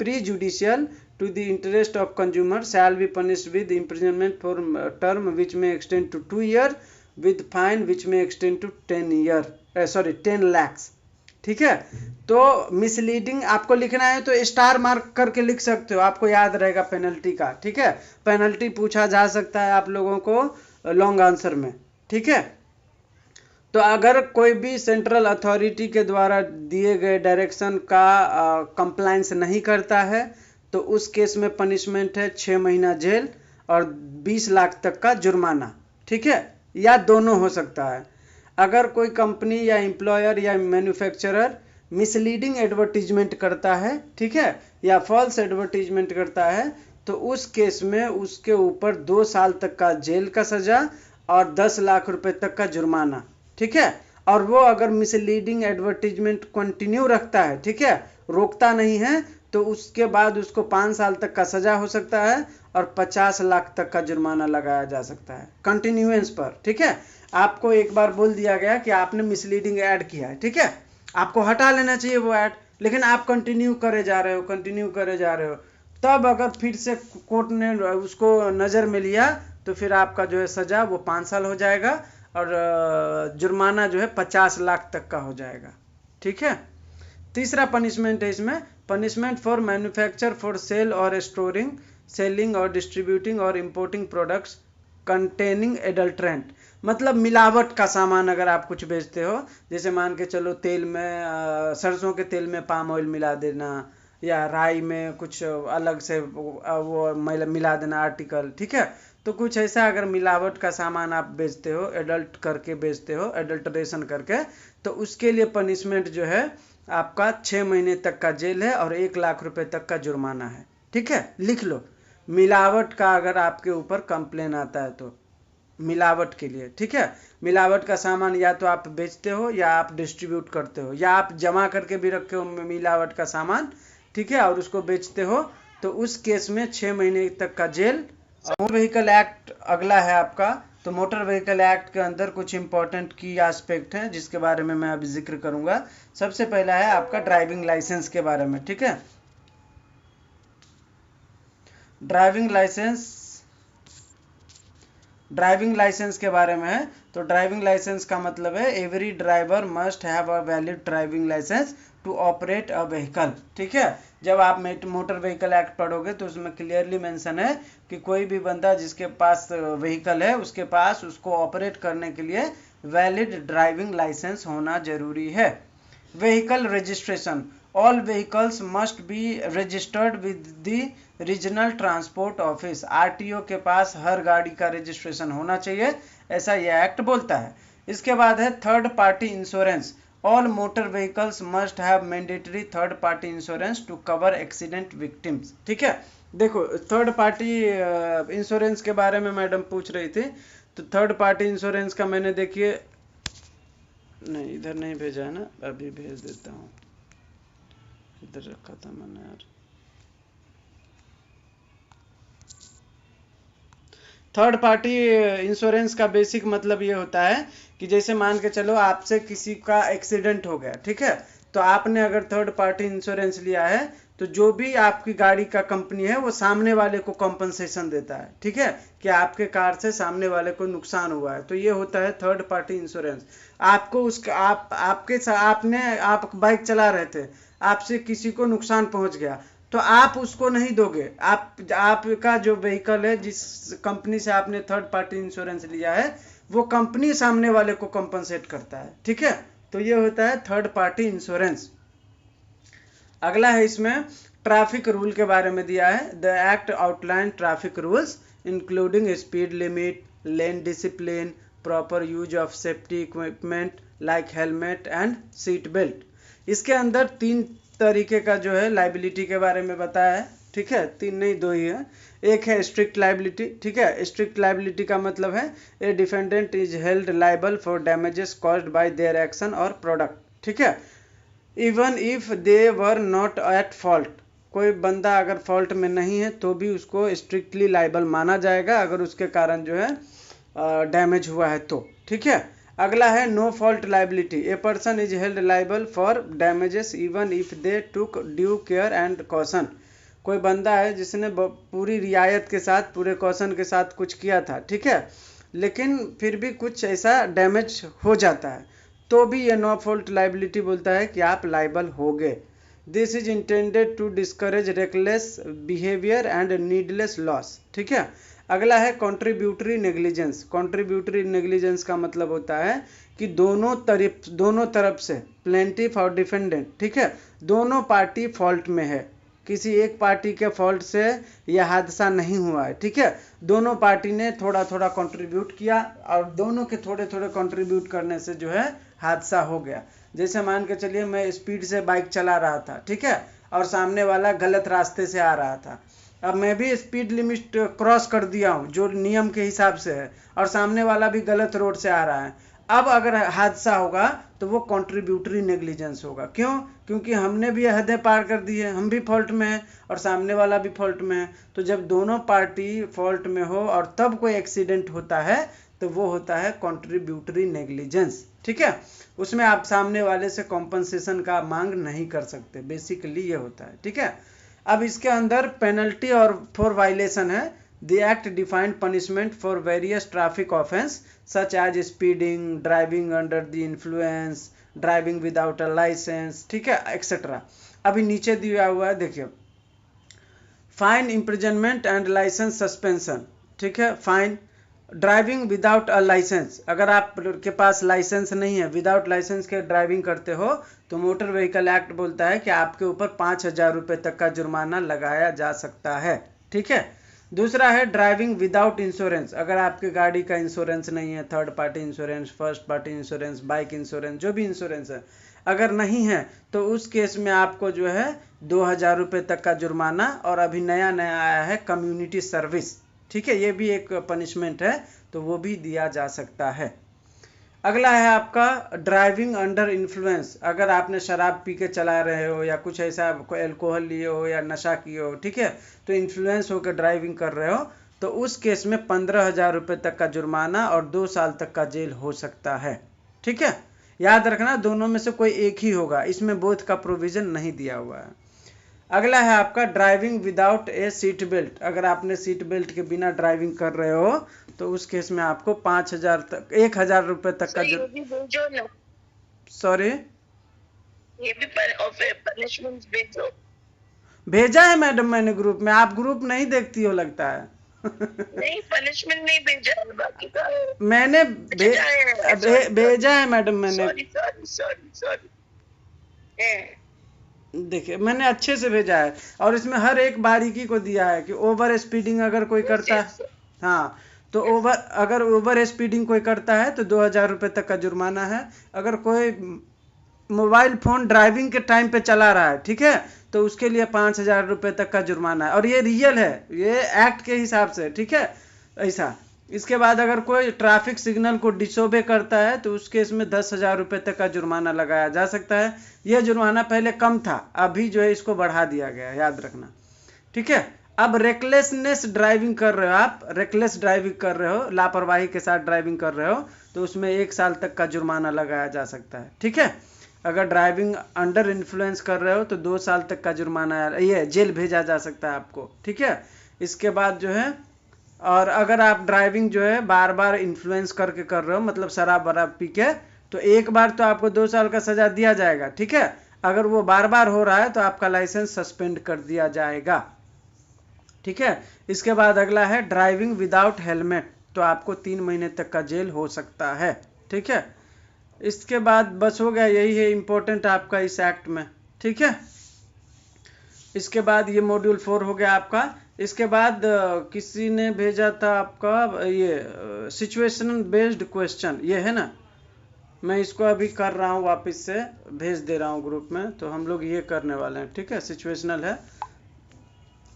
prejudicial to the interest of consumer shall be punished with imprisonment for term which may extend to 2 years with fine which may extend to 10 lakhs। ठीक है, तो misleading आपको लिखना है तो star mark करके लिख सकते हो, आपको याद रहेगा पेनल्टी का। ठीक है, पेनल्टी पूछा जा सकता है आप लोगों को लॉन्ग आंसर में। ठीक है, तो अगर कोई भी सेंट्रल अथॉरिटी के द्वारा दिए गए डायरेक्शन का कंप्लायंस नहीं करता है, तो उस केस में पनिशमेंट है 6 महीना जेल और 20 लाख तक का जुर्माना। ठीक है, या दोनों हो सकता है। अगर कोई कंपनी या एम्प्लॉयर या मैन्युफैक्चरर मिसलीडिंग एडवर्टीजमेंट करता है, ठीक है, या फॉल्स एडवर्टीजमेंट करता है, तो उस केस में उसके ऊपर 2 साल तक का जेल का सजा और 10 लाख रुपए तक का जुर्माना। ठीक है, और वो अगर मिसलीडिंग एडवर्टीजमेंट कंटिन्यू रखता है, ठीक है, रोकता नहीं है, तो उसके बाद उसको 5 साल तक का सजा हो सकता है और 50 लाख तक का जुर्माना लगाया जा सकता है कंटिन्यूएंस पर। ठीक है, आपको एक बार बोल दिया गया कि आपने मिसलीडिंग ऐड किया है, ठीक है, आपको हटा लेना चाहिए वो ऐड, लेकिन आप कंटिन्यू करे जा रहे हो, तब अगर फिर से कोर्ट ने उसको नज़र में लिया, तो फिर आपका जो है सजा वो 5 साल हो जाएगा और जुर्माना जो है 50 लाख तक का हो जाएगा। ठीक है, तीसरा पनिशमेंट है इसमें, punishment for manufacture for sale और स्टोरिंग, सेलिंग और डिस्ट्रीब्यूटिंग और इंपोर्टिंग प्रोडक्ट्स कंटेनिंग एडल्ट्रेंट। मतलब मिलावट का सामान अगर आप कुछ बेचते हो, जैसे मान के चलो तेल में सरसों के तेल में पाम ऑयल मिला देना, या राई में कुछ अलग से वो मिला देना आर्टिकल। ठीक है, तो कुछ ऐसा अगर मिलावट का सामान आप बेचते हो, एडल्ट करके बेचते हो, एडल्ट्रेशन करके, तो उसके लिए पनिशमेंट जो है आपका 6 महीने तक का जेल है और 1 लाख रुपए तक का जुर्माना है। ठीक है, लिख लो, मिलावट का अगर आपके ऊपर कंप्लेन आता है तो मिलावट के लिए। ठीक है, मिलावट का सामान या तो आप बेचते हो या आप डिस्ट्रीब्यूट करते हो या आप जमा करके भी रखे हो मिलावट का सामान। ठीक है, और उसको बेचते हो तो उस केस में 6 महीने तक का जेल। मोटर व्हीकल एक्ट अगला है आपका। तो मोटर व्हीकल एक्ट के अंदर कुछ इंपॉर्टेंट की एस्पेक्ट हैं जिसके बारे में मैं अभी जिक्र करूंगा। सबसे पहला है आपका ड्राइविंग लाइसेंस के बारे में, ठीक है। ड्राइविंग लाइसेंस के बारे में है। तो ड्राइविंग लाइसेंस का मतलब है every driver must have a valid driving licence to operate a vehicle, ठीक है। जब आप मोटर व्हीकल एक्ट पढ़ोगे तो उसमें क्लियरली मेंशन है कि कोई भी बंदा जिसके पास व्हीकल है उसके पास उसको ऑपरेट करने के लिए वैलिड ड्राइविंग लाइसेंस होना जरूरी है। Vehicle registration, all vehicles must be registered with the regional transport office. RTO के पास हर गाड़ी का रजिस्ट्रेशन होना चाहिए, ऐसा यह एक्ट बोलता है। इसके बाद है third party insurance, all motor vehicles must have mandatory third party insurance to cover accident victims, ठीक है। देखो थर्ड पार्टी इंश्योरेंस के बारे में मैडम पूछ रही थी। तो थर्ड पार्टी इंश्योरेंस का मैंने देखिए नहीं इधर नहीं भेजा है ना, अभी भेज देता हूँ, इधर रखा था मैंने यार। थर्ड पार्टी इंश्योरेंस का बेसिक मतलब ये होता है कि जैसे मान के चलो आपसे किसी का एक्सीडेंट हो गया, ठीक है। तो आपने अगर थर्ड पार्टी इंश्योरेंस लिया है तो जो भी आपकी गाड़ी का कंपनी है वो सामने वाले को कॉम्पनसेशन देता है, ठीक है, कि आपके कार से सामने वाले को नुकसान हुआ है। तो ये होता है थर्ड पार्टी इंश्योरेंस। आपको उसका आप बाइक चला रहे थे, आपसे किसी को नुकसान पहुंच गया तो आप उसको नहीं दोगे। आपका जो व्हीकल है जिस कंपनी से आपने थर्ड पार्टी इंश्योरेंस लिया है वो कंपनी सामने वाले को कंपनसेट करता है, ठीक है। तो ये होता है थर्ड पार्टी इंश्योरेंस। अगला है इसमें ट्रैफिक रूल के बारे में दिया है। The act outline traffic rules including speed limit, lane discipline, proper use of safety equipment like helmet and seat belt. इसके अंदर 3 तरीके का जो है लाइबिलिटी के बारे में बताया है, ठीक है। 3 नहीं 2 ही है। एक है स्ट्रिक्ट लाइबिलिटी, ठीक है। स्ट्रिक्ट लाइबिलिटी का मतलब है a defendant is held liable for damages caused by their action और प्रोडक्ट, ठीक है, even if they were not at fault. कोई बंदा अगर फॉल्ट में नहीं है तो भी उसको स्ट्रिक्टली लाइबल माना जाएगा अगर उसके कारण जो है डैमेज हुआ है तो, ठीक है। अगला है no fault liability, a person is held liable for damages even if they took due care and caution. कोई बंदा है जिसने पूरी रियायत के साथ पूरे कॉशन के साथ कुछ किया था, ठीक है, लेकिन फिर भी कुछ ऐसा डैमेज हो जाता है तो भी ये नो फॉल्ट लाइबिलिटी बोलता है कि आप लाइबल होगे। This is intended to discourage reckless behaviour and needless loss, ठीक है। अगला है कॉन्ट्रीब्यूटरी नेग्लिजेंस। कॉन्ट्रीब्यूटरी नेग्लिजेंस का मतलब होता है कि दोनों तरफ से प्लेंटिफ और डिफेंडेंट, ठीक है, दोनों पार्टी फॉल्ट में है। किसी एक पार्टी के फॉल्ट से यह हादसा नहीं हुआ है, ठीक है। दोनों पार्टी ने थोड़ा थोड़ा कंट्रीब्यूट किया और दोनों के थोड़े थोड़े कंट्रीब्यूट करने से जो है हादसा हो गया। जैसे मान के चलिए मैं स्पीड से बाइक चला रहा था, ठीक है, और सामने वाला गलत रास्ते से आ रहा था। अब मैं भी स्पीड लिमिट क्रॉस कर दिया हूँ जो नियम के हिसाब से है और सामने वाला भी गलत रोड से आ रहा है। अब अगर हादसा होगा तो वो कॉन्ट्रीब्यूटरी नेग्लिजेंस होगा। क्यों? क्योंकि हमने भी हदें पार कर दी है, हम भी फॉल्ट में हैं और सामने वाला भी फॉल्ट में है। तो जब दोनों पार्टी फॉल्ट में हो और तब कोई एक्सीडेंट होता है तो वो होता है कॉन्ट्रीब्यूटरी नेग्लिजेंस, ठीक है। उसमें आप सामने वाले से कॉम्पनसेशन का मांग नहीं कर सकते, बेसिकली ये होता है, ठीक है। अब इसके अंदर पेनल्टी और फॉर वायलेशन है। The act defined punishment for various traffic offence such as speeding, driving under the influence, driving without a licence, ठीक है, एक्सेट्रा। अभी नीचे दिया हुआ है देखिए, fine, imprisonment and licence suspension, ठीक है। Fine, driving without a licence, अगर आप के पास लाइसेंस नहीं है, विदाउट लाइसेंस के ड्राइविंग करते हो तो मोटर व्हीकल एक्ट बोलता है कि आपके ऊपर 5,000 रुपये तक का जुर्माना लगाया जा सकता है, ठीक है। दूसरा है ड्राइविंग विदाउट इंश्योरेंस, अगर आपकी गाड़ी का इंश्योरेंस नहीं है, third party insurance, first party insurance, bike insurance, जो भी इंश्योरेंस है, अगर नहीं है तो उस केस में आपको जो है 2,000 रुपये तक का जुर्माना, और अभी नया आया है कम्युनिटी सर्विस, ठीक है, ये भी एक पनिशमेंट है तो वो भी दिया जा सकता है। अगला है आपका ड्राइविंग अंडर इन्फ्लुएंस। अगर आपने शराब पी के चला रहे हो या कुछ ऐसा कोई अल्कोहल लिए हो या नशा किए हो, ठीक है, तो इन्फ्लुएंस होकर ड्राइविंग कर रहे हो, तो उस केस में 15,000 रुपये तक का जुर्माना और 2 साल तक का जेल हो सकता है। ठीक है, याद रखना दोनों में से कोई एक ही होगा, इसमें बोथ का प्रोविजन नहीं दिया हुआ है। अगला है आपका ड्राइविंग विदाउट ए सीट बेल्ट। अगर आपने सीट बेल्ट के बिना ड्राइविंग कर रहे हो तो उस केस में आपको 5,000 तक 1,000 रुपये तक का सॉरी ये भी पनिशमेंट भेजो। भेजा है मैडम मैंने ग्रुप में, आप ग्रुप नहीं देखती हो लगता है। नहीं, पनिशमेंट नहीं भेजा है, बाकी का मैंने भेजा है मैडम मैंने। सॉरी देखिए मैंने अच्छे से भेजा है और इसमें हर एक बारीकी को दिया है कि ओवर स्पीडिंग अगर कोई करता है, हाँ, तो अगर ओवर स्पीडिंग कोई करता है तो 2,000 रुपये तक का जुर्माना है। अगर कोई मोबाइल फ़ोन ड्राइविंग के टाइम पे चला रहा है, ठीक है, तो उसके लिए 5,000 रुपये तक का जुर्माना है, और ये रियल है, ये एक्ट के हिसाब से, ठीक है, ऐसा। इसके बाद अगर कोई ट्रैफिक सिग्नल को डिसोबे करता है तो उस केस में 10,000 रुपये तक का जुर्माना लगाया जा सकता है। यह जुर्माना पहले कम था, अभी जो है इसको बढ़ा दिया गया है, याद रखना। ठीक है, अब रेकलेसनेस ड्राइविंग कर रहे हो, आप रेकलेस ड्राइविंग कर रहे हो, लापरवाही के साथ ड्राइविंग कर रहे हो, तो उसमें 1 साल तक का जुर्माना लगाया जा सकता है। ठीक है, अगर ड्राइविंग अंडर इन्फ्लुएंस कर रहे हो तो 2 साल तक का जुर्माना, ये जेल भेजा जा सकता है आपको। ठीक है, इसके बाद जो है, और अगर आप ड्राइविंग जो है बार बार इन्फ्लुएंस करके कर रहे हो, मतलब शराब वराब पी के, तो एक बार तो आपको 2 साल का सजा दिया जाएगा। ठीक है, अगर वो बार बार हो रहा है तो आपका लाइसेंस सस्पेंड कर दिया जाएगा। ठीक है, इसके बाद अगला है ड्राइविंग विदाउट हेलमेट, तो आपको 3 महीने तक का जेल हो सकता है। ठीक है, इसके बाद बस हो गया, यही है इम्पोर्टेंट आपका इस एक्ट में। ठीक है, इसके बाद ये मॉड्यूल 4 हो गया आपका। इसके बाद किसी ने भेजा था आपका ये सिचुएशनल बेस्ड क्वेश्चन, ये है ना, मैं इसको अभी कर रहा हूँ, वापस से भेज दे रहा हूँ ग्रुप में, तो हम लोग ये करने वाले हैं। ठीक है, सिचुएशनल है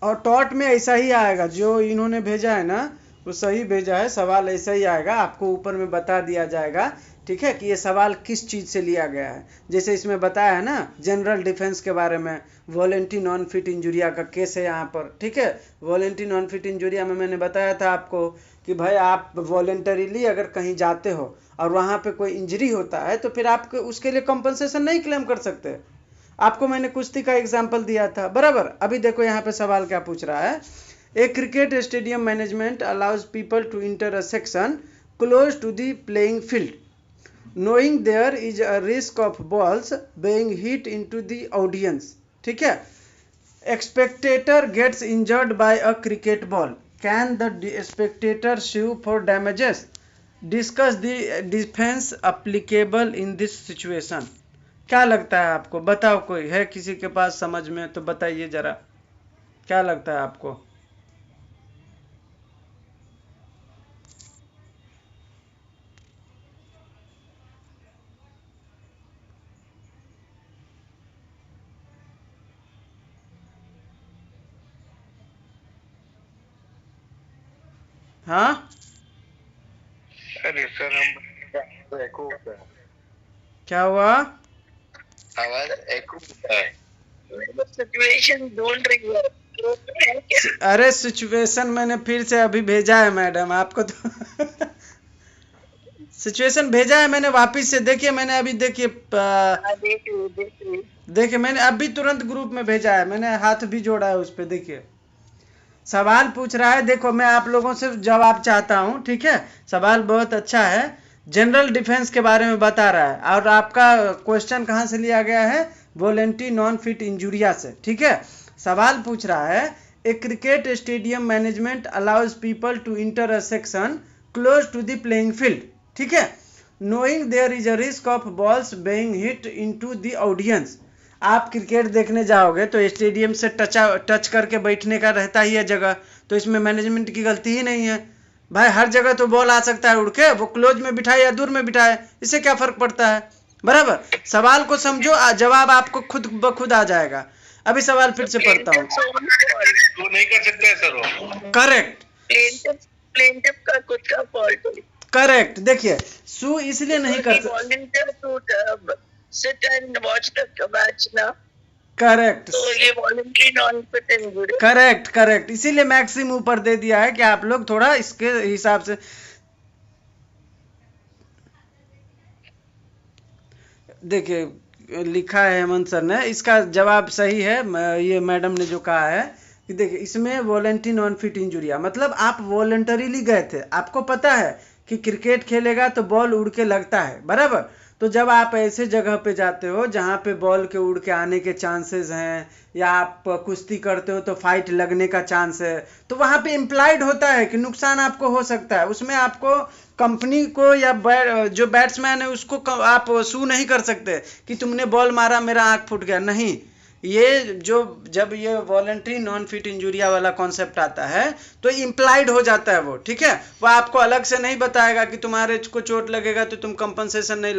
और टॉट में ऐसा ही आएगा, जो इन्होंने भेजा है ना वो सही भेजा है, सवाल ऐसा ही आएगा, आपको ऊपर में बता दिया जाएगा। ठीक है, कि ये सवाल किस चीज़ से लिया गया है। जैसे इसमें बताया है ना जनरल डिफेंस के बारे में, वॉलेंटी नॉन फिट इंजुरिया का केस है यहाँ पर। ठीक है, वॉलेंटी नॉन फिट इंजुरिया में मैंने बताया था आपको कि भाई आप वॉलेंटरीली अगर कहीं जाते हो और वहाँ पे कोई इंजरी होता है तो फिर आप उसके लिए कंपनसेशन नहीं क्लेम कर सकते। आपको मैंने कुश्ती का एग्जाम्पल दिया था, बराबर। अभी देखो यहाँ पे सवाल क्या पूछ रहा है, a cricket stadium management allows people to enter a section close to the playing field knowing there is a risk of balls being hit into the audience. ठीक है, spectator gets injured by a cricket ball, can the spectator sue for damages? Discuss the defense applicable in this situation. क्या लगता है आपको, बताओ, कोई है किसी के पास समझ में तो बताइए जरा, क्या लगता है आपको। हाँ, अरे सर हम एको होता है, क्या हुआ, आवाज एको होता है, सिचुएशन ढूंढ रही है। अरे सिचुएशन मैंने फिर से अभी भेजा है मैडम आपको, तो सिचुएशन भेजा है मैंने वापिस से, देखिए मैंने अभी देखिए मैंने अभी तुरंत ग्रुप में भेजा है, मैंने हाथ भी जोड़ा है उस पर। देखिए सवाल पूछ रहा है, देखो मैं आप लोगों से जवाब चाहता हूँ। ठीक है, सवाल बहुत अच्छा है, जनरल डिफेंस के बारे में बता रहा है, और आपका क्वेश्चन कहाँ से लिया गया है, वॉलेंटी नॉन फिट इंजुरिया से। ठीक है, सवाल पूछ रहा है, a cricket stadium management allows people to enter a section close to the playing field, ठीक है, knowing there is a risk of balls being hit into the audience. आप क्रिकेट देखने जाओगे तो स्टेडियम से टच करके बैठने का रहता ही है जगह, तो इसमें मैनेजमेंट की गलती ही नहीं है भाई, हर जगह तो बॉल आ सकता है उड़ के, वो क्लोज में बिठाए या दूर में बिठाए, इससे क्या फर्क पड़ता है, बराबर। सवाल को समझो, जवाब आपको खुद ब खुद आ जाएगा। अभी सवाल फिर से पढ़ता हूँ, नहीं कर सकते सर वो, करेक्ट, प्लेंटिफ का खुद का फॉल्ट, करेक्ट। देखिए सू इसलिए नहीं कर सकते, volunteer to sit and watch the match ना, करेक्ट तो ये volenti non fit injuria. Correct correct, इसीलिए मैक्सिम ऊपर दे दिया है कि आप लोग थोड़ा इसके हिसाब से देखिए। लिखा है हेमंत सर ने, इसका जवाब सही है। ये मैडम ने जो कहा है कि देखिए इसमें वॉलंटरी नॉन फिट इंजुरिया मतलब आप वॉलंटरीली गए थे, आपको पता है कि क्रिकेट खेलेगा तो बॉल उड़ के लगता है, बराबर। तो जब आप ऐसे जगह पे जाते हो जहाँ पे बॉल के उड़ के आने के चांसेस हैं, या आप कुश्ती करते हो तो फाइट लगने का चांस है, तो वहाँ पे इम्प्लाइड होता है कि नुकसान आपको हो सकता है। उसमें आपको कंपनी को या जो बैट्समैन है उसको आप सू नहीं कर सकते कि तुमने बॉल मारा मेरा आंख फूट गया, नहीं। ये जो जब ये वॉलंटरी नॉन फिट इंजुरिया वाला कॉन्सेप्ट आता है तो इम्प्लाइड हो जाता है वो, ठीक है। वो आपको अलग से नहीं बताएगा कि तुम्हारे को चोट लगेगा तो तुम कंपनसेशन नहीं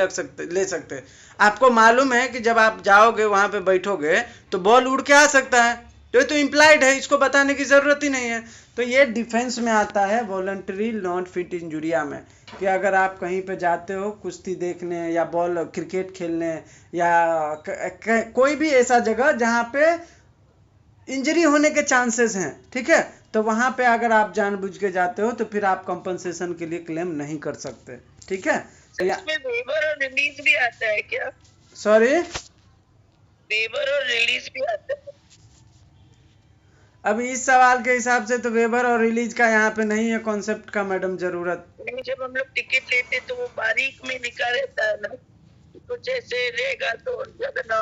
ले सकते। आपको मालूम है कि जब आप जाओगे वहां पे बैठोगे तो बॉल उड़ के आ सकता है, तो ये तो इम्प्लाइड है, इसको बताने की जरूरत ही नहीं है। तो ये डिफेंस में आता है वॉलंटरी नॉन फिट इंजुरिया में, कि अगर आप कहीं पे जाते हो कुश्ती देखने या बॉल क्रिकेट खेलने या कोई भी ऐसा जगह जहाँ पे इंजरी होने के चांसेस हैं, ठीक है, तो वहां पे अगर आप जानबूझ के जाते हो तो फिर आप कंपनसेशन के लिए क्लेम नहीं कर सकते, ठीक है। तो इसमें वेवर और रिलीज भी आता है क्या? सॉरी, वेवर और रिलीज भी आता है? अभी इस सवाल के हिसाब से तो वेबर और रिलीज का यहाँ पे नहीं है कॉन्सेप्ट का मैडम जरूरत। नहीं, जब हम लोग टिकट लेते तो वो बारीक में लिखा रहता है ना, कुछ ऐसे रहेगा तो ना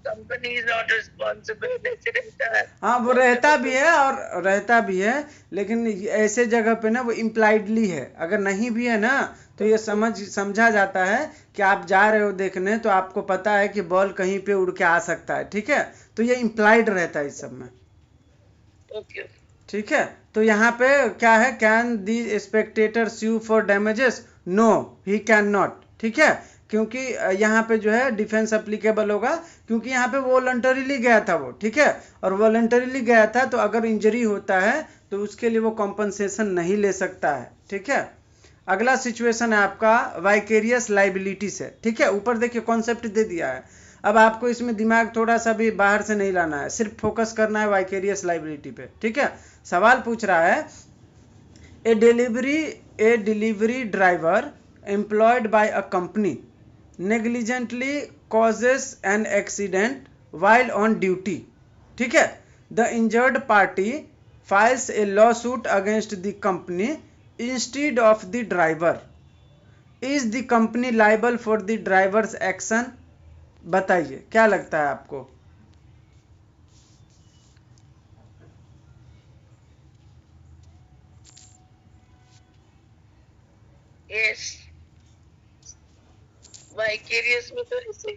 कंपनी इज नॉट रिस्पॉन्सिबल ऐसे रहता है। हाँ वो रहता भी है और रहता भी है, लेकिन ऐसे जगह पे ना वो इम्प्लाइडली है। अगर नहीं भी है ना तो ये समझा जाता है कि आप जा रहे हो देखने तो आपको पता है कि बॉल कहीं पे उड़ के आ सकता है, ठीक है, तो ये इम्प्लाइड रहता है इस सब में, ओके। ठीक है। तो यहाँ पे क्या है, can the spectator sue for damages, no he can not, ठीक है, क्योंकि यहाँ पे जो है डिफेंस अप्लीकेबल होगा, क्योंकि यहाँ पे वॉलंटरीली गया था वो, ठीक है, और वॉलंटरीली गया था तो अगर इंजरी होता है तो उसके लिए वो कॉम्पनसेशन नहीं ले सकता है, ठीक है। अगला सिचुएशन है आपका वाइकेरियस लाइबिलिटी से, ठीक है। ऊपर देखिए कॉन्सेप्ट दे दिया है, अब आपको इसमें दिमाग थोड़ा सा भी बाहर से नहीं लाना है, सिर्फ फोकस करना है वाइकेरियस लाइबिलिटी पे, ठीक है। सवाल पूछ रहा है a delivery driver employed by a company negligently causes an accident while on duty, ठीक है, the injured party files a lawsuit against the company instead of the driver, is the company liable for the driver's action? बताइए क्या लगता है आपको। Yes, vicarious में तो ऐसे ही।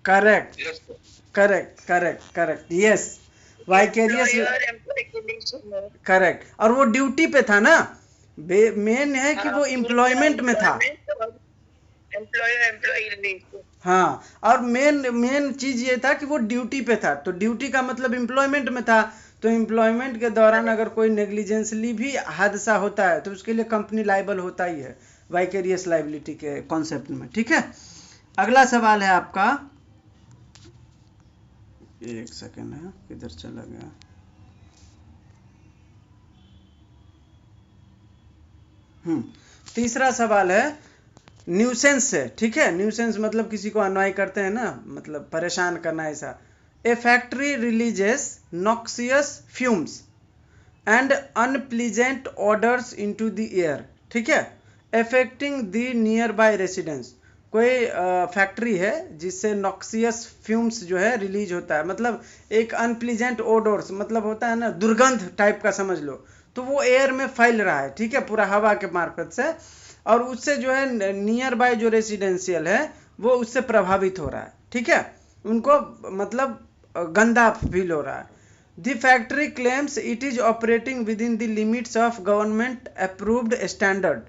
Correct correct correct correct, yes vicarious, employ के रिलेशन है। करेक्ट। और वो ड्यूटी पे था ना, मेन है कि वो एम्प्लॉयमेंट में था, एम्प्लॉयर एम्प्लॉय रिलेशन। हाँ, और मेन चीज ये था कि वो ड्यूटी पे था, तो ड्यूटी का मतलब एम्प्लॉयमेंट में था, तो एम्प्लॉयमेंट के दौरान अगर कोई नेग्लिजेंसली भी हादसा होता है तो उसके लिए कंपनी लाइबल होता ही है वाइकेरियस लाइबिलिटी के कॉन्सेप्ट में, ठीक है। अगला सवाल है आपका, एक सेकेंड है किधर चला गया, तीसरा सवाल है न्यूसेंस से, ठीक है। न्यूसेंस मतलब किसी को अनवाई करते हैं ना, मतलब परेशान करना, ऐसा। A factory releases noxious fumes and unpleasant odours into the air, ठीक है, affecting the nearby residence. कोई फैक्ट्री है जिससे नॉक्सियस फ्यूम्स जो है रिलीज होता है, मतलब एक अनप्लीजेंट ओडोर्स मतलब होता है ना दुर्गंध टाइप का समझ लो, तो वो एयर में फैल रहा है, ठीक है, पूरा हवा के मार्फत से, और उससे जो है नियर बाय जो रेसिडेंशियल है वो उससे प्रभावित हो रहा है, ठीक है, उनको मतलब गंदा फील हो रहा है। The factory claims it is operating with in the limits of government approved standard,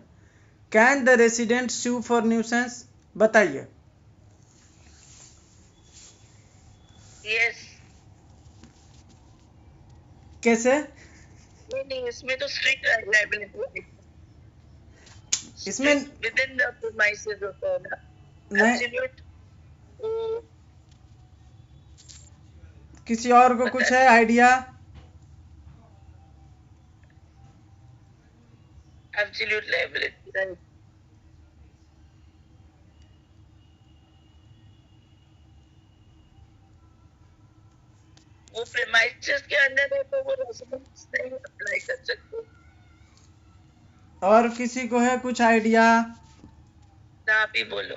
can the resident sue for nuisance? बताइए। यस, कैसे? नहीं, इसमें तो स्ट्रिक्ट लायबिलिटी इसमें विद इन द प्रीमाइसेस होता है ना, नहीं, एब्सोल्यूट। किसी और को कुछ है आइडिया? Absolute liability, right. वो प्रीमाइसेस के अंदर है तो वो रेजिडेंस नहीं अप्लाई कर सकते। और किसी को है कुछ आइडिया? ना, आप ही बोलो।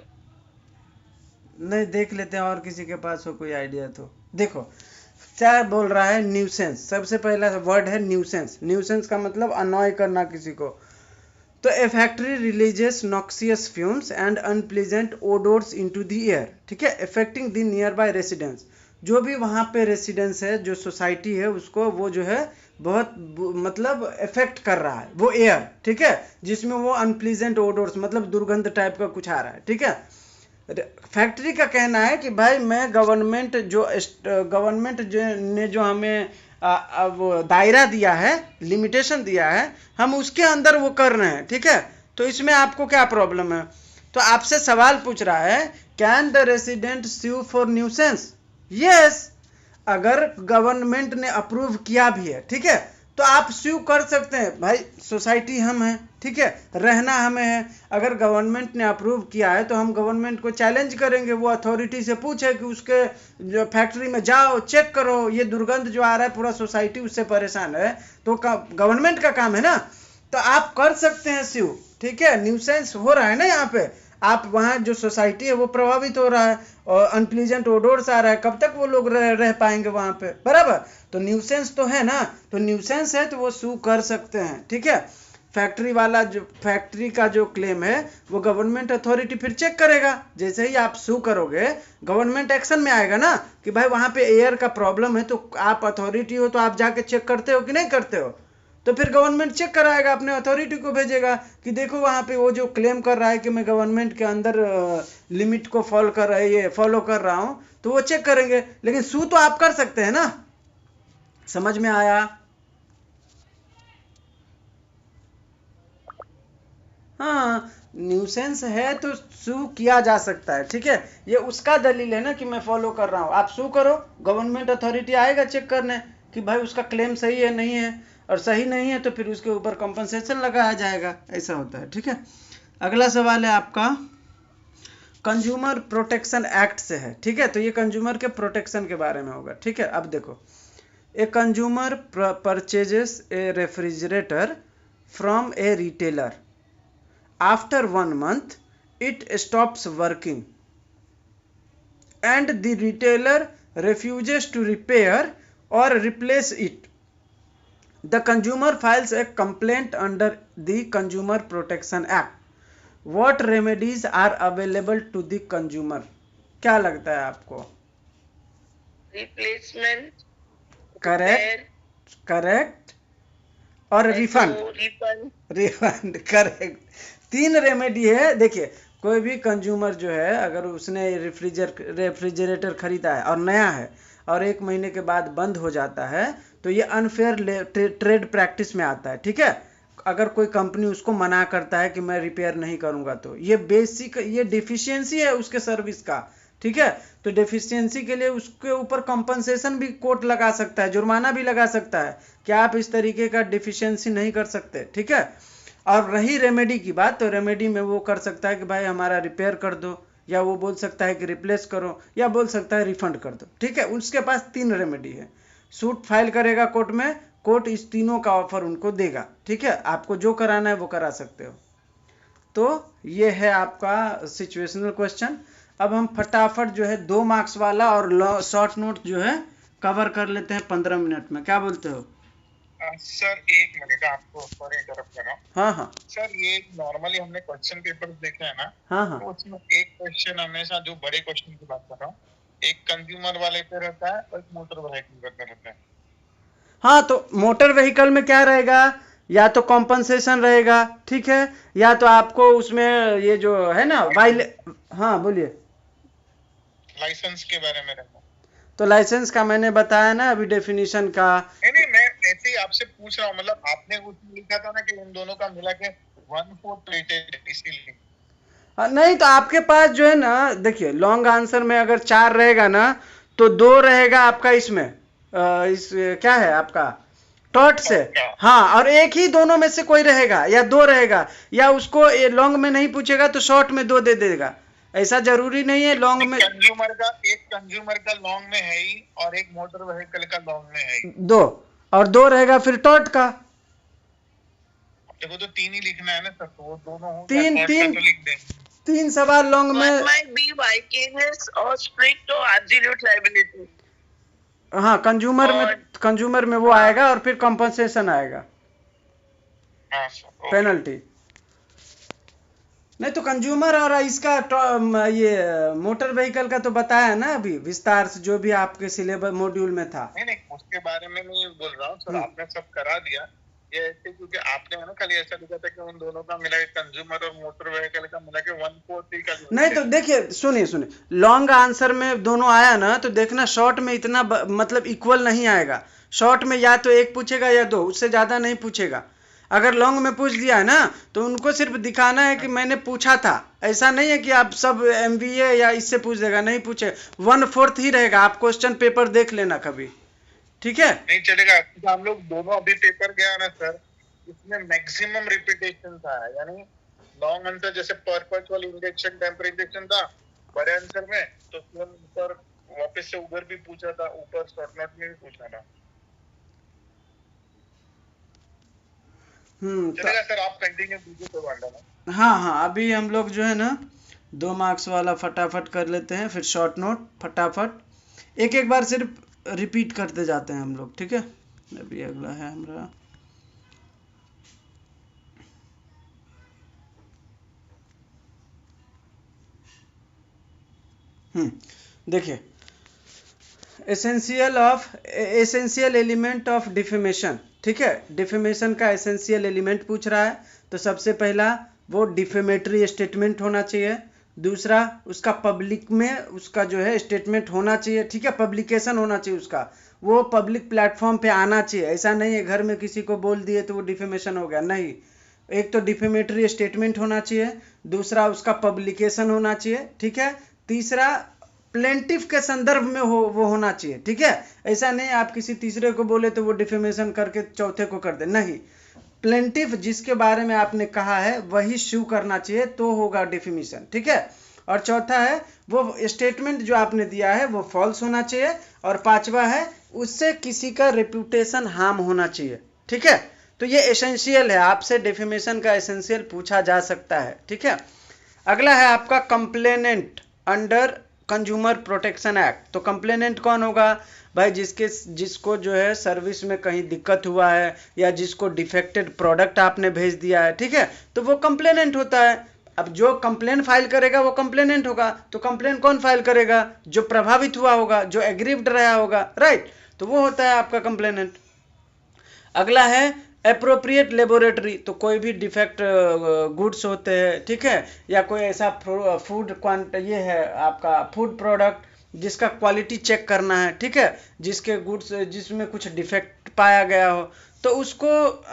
नहीं, देख लेते हैं और किसी के पास हो कोई आइडिया तो। देखो क्या बोल रहा है, न्यूसेंस। सबसे पहला वर्ड है न्यूसेंस। न्यूसेंस का मतलब अनॉय करना किसी को। तो a factory releases noxious fumes and unpleasant odours into the air, ठीक है, affecting the nearby residence. जो भी वहाँ पे रेसिडेंस है, जो सोसाइटी है, उसको वो जो है बहुत मतलब इफेक्ट कर रहा है वो एयर, ठीक है, जिसमें वो अनप्लीजेंट ओडोर्स मतलब दुर्गंध टाइप का कुछ आ रहा है, ठीक है। फैक्ट्री का कहना है कि भाई मैं गवर्नमेंट ने जो हमें वो दायरा दिया है, लिमिटेशन दिया है, हम उसके अंदर वो कर रहे हैं, ठीक है। तो इसमें आपको क्या प्रॉब्लम है? तो आपसे सवाल पूछ रहा है, can the resident sue for nuisance? Yes, अगर गवर्नमेंट ने अप्रूव किया भी है, ठीक है, तो आप स्यू कर सकते हैं। भाई सोसाइटी हम हैं, ठीक है, रहना हमें है। अगर गवर्नमेंट ने अप्रूव किया है तो हम गवर्नमेंट को चैलेंज करेंगे। वो अथॉरिटी से पूछे कि उसके जो फैक्ट्री में जाओ, चेक करो, ये दुर्गंध जो आ रहा है पूरा सोसाइटी उससे परेशान है, तो गवर्नमेंट का काम है ना। तो आप कर सकते हैं स्यू, ठीक है। न्यूसेंस हो रहा है ना यहाँ पे, आप वहाँ जो सोसाइटी है वो प्रभावित हो रहा है और अनप्लीजेंट ओडोर्स आ रहा है, कब तक वो लोग रह पाएंगे वहाँ पे, बराबर। तो न्यूसेंस तो है ना, तो न्यूसेंस है तो वो सू कर सकते हैं, ठीक है। फैक्ट्री वाला जो फैक्ट्री का जो क्लेम है वो गवर्नमेंट अथॉरिटी फिर चेक करेगा। जैसे ही आप सू करोगे गवर्नमेंट एक्शन में आएगा ना कि भाई वहाँ पे एयर का प्रॉब्लम है, तो आप अथॉरिटी हो तो आप जाके चेक करते हो कि नहीं करते हो? तो फिर गवर्नमेंट चेक कराएगा, अपने अथॉरिटी को भेजेगा कि देखो वहाँ पे वो जो क्लेम कर रहा है कि मैं गवर्नमेंट के अंदर लिमिट को फॉलो कर रहा हूँ, तो वो चेक करेंगे। लेकिन सू तो आप कर सकते हैं ना। समझ में आया? हाँ, न्यूसेंस है तो सू किया जा सकता है, ठीक है। ये उसका दलील है ना कि मैं फॉलो कर रहा हूँ। आप सू करो, गवर्नमेंट अथॉरिटी आएगा चेक करने कि भाई उसका क्लेम सही है नहीं है, और सही नहीं है तो फिर उसके ऊपर कंपनसेशन लगाया जाएगा। ऐसा होता है, ठीक है। अगला सवाल है आपका कंज्यूमर प्रोटेक्शन एक्ट से है, ठीक है। तो ये कंज्यूमर के प्रोटेक्शन के बारे में होगा, ठीक है। अब देखो, a consumer purchases A refrigerator from A retailer, after 1 month it stops working and the retailer refuses to repair or replace it. The consumer files a complaint under the Consumer Protection Act. What remedies are available to the consumer? क्या लगता है आपको? Replacement, correct और refund correct. 3 remedy है। देखिए, कोई भी consumer जो है अगर उसने रेफ्रिजरेटर खरीदा है और नया है और 1 महीने के बाद बंद हो जाता है, तो ये अनफेयर ट्रेड प्रैक्टिस में आता है, ठीक है। अगर कोई कंपनी उसको मना करता है कि मैं रिपेयर नहीं करूंगा, तो ये डिफिशियंसी है उसके सर्विस का, ठीक है। तो डेफिशिएंसी के लिए उसके ऊपर कंपनसेशन भी कोर्ट लगा सकता है, जुर्माना भी लगा सकता है कि आप इस तरीके का डेफिशिएंसी नहीं कर सकते, ठीक है। और रही रेमेडी की बात, तो रेमेडी में वो कर सकता है कि भाई हमारा रिपेयर कर दो, या वो बोल सकता है कि रिप्लेस करो, या बोल सकता है रिफंड कर दो, ठीक है। उसके पास 3 रेमेडी है। सूट फाइल करेगा कोर्ट में, कोर्ट इस तीनों का ऑफर उनको देगा, ठीक है। आपको जो कराना है वो करा सकते हो। तो ये है आपका सिचुएशनल क्वेश्चन। अब हम फटाफट जो है 2 मार्क्स वाला और शॉर्ट नोट जो है कवर कर लेते हैं 15 मिनट में। क्या बोलते हो? सर 1 मिनट, आपको सॉरी इंटरप्ट कर रहा हूँ। हाँ हाँ सर, ये नॉर्मली हमने क्वेश्चन पेपर देखे हैं ना, हाँ हाँ तो उसमें एक क्वेश्चन हमेशा, जो बड़े क्वेश्चन की बात कर रहा हूँ, एक कंज्यूमर वाले पे रहता है और एक मोटर व्हीकल पे रहता है। हाँ, तो मोटर व्हीकल में क्या रहेगा? या तो कॉम्पनसेशन रहेगा, ठीक है, या तो आपको उसमें ये जो है ना हाँ बोलिए। लाइसेंस के बारे में रहता है। तो लाइसेंस का मैंने बताया ना अभी डेफिनेशन का। नहीं, मैं ऐसे ही आपसे पूछ रहा हूँ, मतलब आपने उसमें लिखा था ना कि उन दोनों का मिला के 1/4 रेटेड, इसीलिए। नहीं तो आपके पास जो है ना, देखिए लॉन्ग आंसर में अगर 4 रहेगा ना तो 2 रहेगा आपका इसमें इस क्या है आपका टॉट से। अच्छा। हाँ, और एक ही दोनों में से कोई रहेगा या 2 रहेगा, या उसको लॉन्ग में नहीं पूछेगा तो शॉर्ट में 2 दे देगा। ऐसा जरूरी नहीं है लॉन्ग में। एक कंज्यूमर का लॉन्ग में है ही, और एक मोटर व्हीकल का लॉन्ग में है ही। 2 और 2 रहेगा फिर टॉट का। देखो तो 3 ही लिखना है ना सर, तो वो दोनों हो गया, तीन शॉर्ट तीन का तो लिख देंगे। 3 सवाल लॉन्ग One में। might be vicarious or strict or absolute liability. हाँ, कंज्यूमर में वो हाँ। आएगा और फिर कंपनसेशन आएगा, हाँ सर, ओके। पेनल्टी। नहीं तो कंज्यूमर और इसका ये मोटर व्हीकल का तो बताया ना अभी विस्तार से, जो भी आपके सिलेबस मॉड्यूल में था। नहीं, उसके बारे में मैं बोल रहा हूँ सर, आपने सब करा दिया ये ऐसे, क्योंकि आपने है ना खाली ऐसा लिखा था कि उन दोनों का मिला के कंज्यूमर और मोटर व्हीकल का मिला के 1/4 का। नहीं तो देखिए, सुनिए लॉन्ग आंसर में दोनों आया ना तो देखना शॉर्ट में इतना मतलब इक्वल नहीं आएगा। शॉर्ट में या तो 1 पूछेगा या 2, उससे ज्यादा नहीं पूछेगा। अगर लॉन्ग में पूछ दिया है ना तो उनको सिर्फ दिखाना है कि मैंने पूछा था। ऐसा नहीं है कि आप सब MBA या इससे पूछ देगा, नहीं पूछे। 1/4 ही रहेगा। आप क्वेश्चन पेपर देख लेना कभी, ठीक है? नहीं चलेगा, तो हम लोग दोनों अभी पेपर गया ना सर, इसमें मैक्सिमम रिपीटेशन था, यानी लॉन्ग आंसर जैसे परपेचुअल इंजेक्शन, टेम्पर इंजेक्शन था बड़े आंसर में, तो ऊपर वापस से उधर भी पूछा था, ऊपर शॉर्ट नोट में भी पूछा था। चलेगा सर, आप कंटिन्यू कीजिए, तो वांडा ना। हाँ, अभी हम लोग जो है ना 2 मार्क्स वाला फटाफट कर लेते हैं, फिर शॉर्ट नोट फटाफट एक बार सिर्फ रिपीट करते जाते हैं हम लोग, ठीक है? अभी अगला है हमारा देखिए एसेंशियल एलिमेंट ऑफ डिफेमेशन, ठीक है? डिफेमेशन का एसेंशियल एलिमेंट पूछ रहा है, तो सबसे पहला वो डिफेमेटरी स्टेटमेंट होना चाहिए। दूसरा उसका पब्लिक में उसका जो है स्टेटमेंट होना चाहिए, ठीक है? पब्लिकेशन होना चाहिए उसका, वो पब्लिक प्लेटफॉर्म पे आना चाहिए। ऐसा नहीं है घर में किसी को बोल दिए तो वो डिफेमेशन हो गया, नहीं। एक तो डिफेमेटरी स्टेटमेंट होना चाहिए, दूसरा उसका पब्लिकेशन होना चाहिए, ठीक है? तीसरा प्लेंटिफ के संदर्भ में वो होना चाहिए, ठीक है? ऐसा नहीं आप किसी तीसरे को बोले तो वो डिफेमेशन करके चौथे को कर दे, नहीं। प्लेंटिफ जिसके बारे में आपने कहा है वही शू करना चाहिए तो होगा डिफेमेशन, ठीक है? और चौथा है वो स्टेटमेंट जो आपने दिया है वो फॉल्स होना चाहिए। और पांचवा है उससे किसी का रेपुटेशन हार्म होना चाहिए, ठीक है? तो ये एसेंशियल है, आपसे डिफेमेशन का एसेंशियल पूछा जा सकता है, ठीक है? अगला है आपका complainant under consumer protection act. तो कंप्लेनेंट कौन होगा भाई? जिसको जो है सर्विस में कहीं दिक्कत हुआ है या जिसको डिफेक्टेड प्रोडक्ट आपने भेज दिया है, ठीक है? तो वो कंप्लेनेंट होता है। अब जो कंप्लेन फाइल करेगा वो कंप्लेनेंट होगा। तो कंप्लेन कौन फाइल करेगा? जो प्रभावित हुआ होगा, जो एग्रीव्ड रहा होगा, राइट? तो वो होता है आपका कंप्लेनेंट। अगला है अप्रोप्रिएट लेबोरेटरी। तो कोई भी डिफेक्ट गुड्स होते हैं, ठीक है? या कोई ऐसा फूड ये है आपका फूड प्रोडक्ट जिसका क्वालिटी चेक करना है, ठीक है? जिसके गुड्स जिसमें कुछ डिफेक्ट पाया गया हो, तो उसको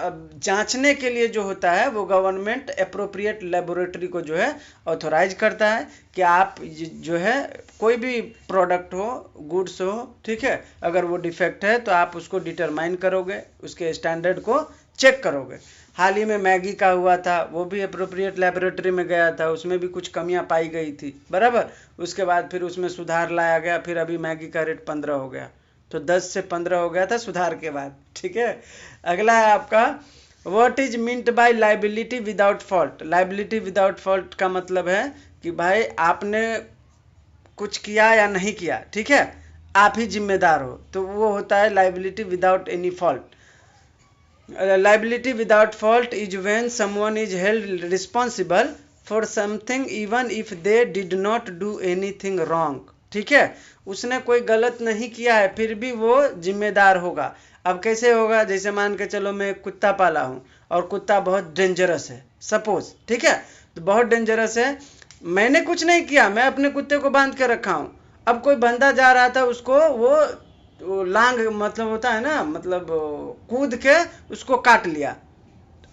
जांचने के लिए जो होता है वो गवर्नमेंट अप्रोप्रिएट लेबोरेटरी को जो है ऑथोराइज करता है कि आप जो है कोई भी प्रोडक्ट हो, गुड्स हो, ठीक है? अगर वो डिफेक्ट है तो आप उसको डिटरमाइन करोगे, उसके स्टैंडर्ड को चेक करोगे। हाल ही में मैगी का हुआ था, वो भी अप्रोप्रिएट लेबोरेटरी में गया था, उसमें भी कुछ कमियां पाई गई थी, बराबर? उसके बाद फिर उसमें सुधार लाया गया, फिर अभी मैगी का रेट 15 हो गया। तो 10 से 15 हो गया था सुधार के बाद, ठीक है? अगला है आपका what is meant by liability without fault. Liability without fault का मतलब है कि भाई आपने कुछ किया या नहीं किया, ठीक है? आप ही जिम्मेदार हो, तो वो होता है liability without any fault. Liability without fault is when someone is held responsible for something even if they did not do anything wrong, ठीक है? उसने कोई गलत नहीं किया है फिर भी वो जिम्मेदार होगा। अब कैसे होगा? जैसे मान के चलो मैं एक कुत्ता पाला हूँ और कुत्ता बहुत डेंजरस है, सपोज, ठीक है? तो बहुत डेंजरस है, मैंने कुछ नहीं किया, मैं अपने कुत्ते को बांध के रखा हूँ। अब कोई बंदा जा रहा था, उसको वो तो लांग मतलब होता है ना, मतलब कूद के उसको काट लिया।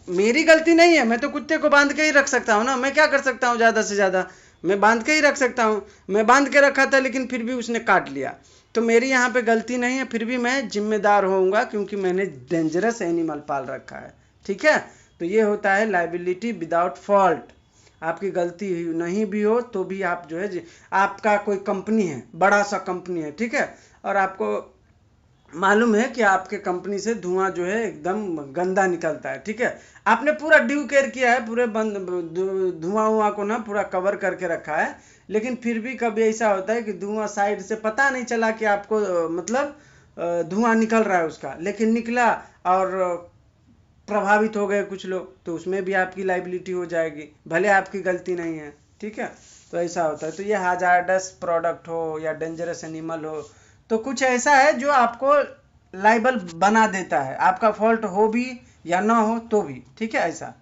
मेरी गलती नहीं है, मैं तो कुत्ते को बांध के ही रख सकता हूँ ना, मैं क्या कर सकता हूँ ज़्यादा से ज़्यादा, मैं बांध के ही रख सकता हूँ। मैं बांध के रखा था लेकिन फिर भी उसने काट लिया, तो मेरी यहाँ पे गलती नहीं है, फिर भी मैं जिम्मेदार होऊंगा क्योंकि मैंने डेंजरस एनिमल पाल रखा है। ठीक है, तो ये होता है लाइबिलिटी विदाउट फॉल्ट। आपकी गलती नहीं भी हो तो भी आप जो है, आपका कोई कंपनी है, बड़ा सा कंपनी है, ठीक है, और आपको मालूम है कि आपके कंपनी से धुआं जो है एकदम गंदा निकलता है, ठीक है, आपने पूरा ड्यू केयर किया है, पूरे बंद धुआं हुआ को ना पूरा कवर करके रखा है, लेकिन फिर भी कभी ऐसा होता है कि धुआं साइड से पता नहीं चला कि आपको मतलब धुआं निकल रहा है उसका, लेकिन निकला और प्रभावित हो गए कुछ लोग, तो उसमें भी आपकी लाइबिलिटी हो जाएगी, भले आपकी गलती नहीं है। ठीक है, तो ऐसा होता है। तो ये हाजार्डस प्रोडक्ट हो या डेंजरस एनिमल हो, तो कुछ ऐसा है जो आपको लाइबल बना देता है, आपका फॉल्ट हो भी या ना हो तो भी। ठीक है, ऐसा।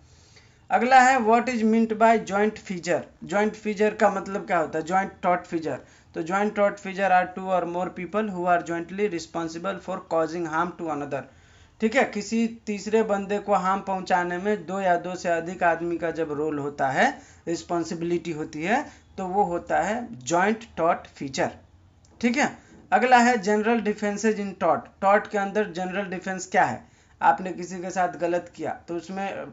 अगला है what is meant by joint feasor. Joint feasor का मतलब क्या होता है? जॉइंट टॉट फीचर। तो जॉइंट टॉट feasor are two or more people who are jointly responsible for causing harm to another. ठीक है, किसी तीसरे बंदे को हार्म पहुंचाने में दो या दो से अधिक आदमी का जब रोल होता है, रिस्पॉन्सिबिलिटी होती है, तो वो होता है जॉइंट टॉट फीचर। ठीक है, अगला है जनरल डिफेंसेज इन टॉट। टॉट के अंदर जनरल डिफेंस क्या है? आपने किसी के साथ गलत किया तो उसमें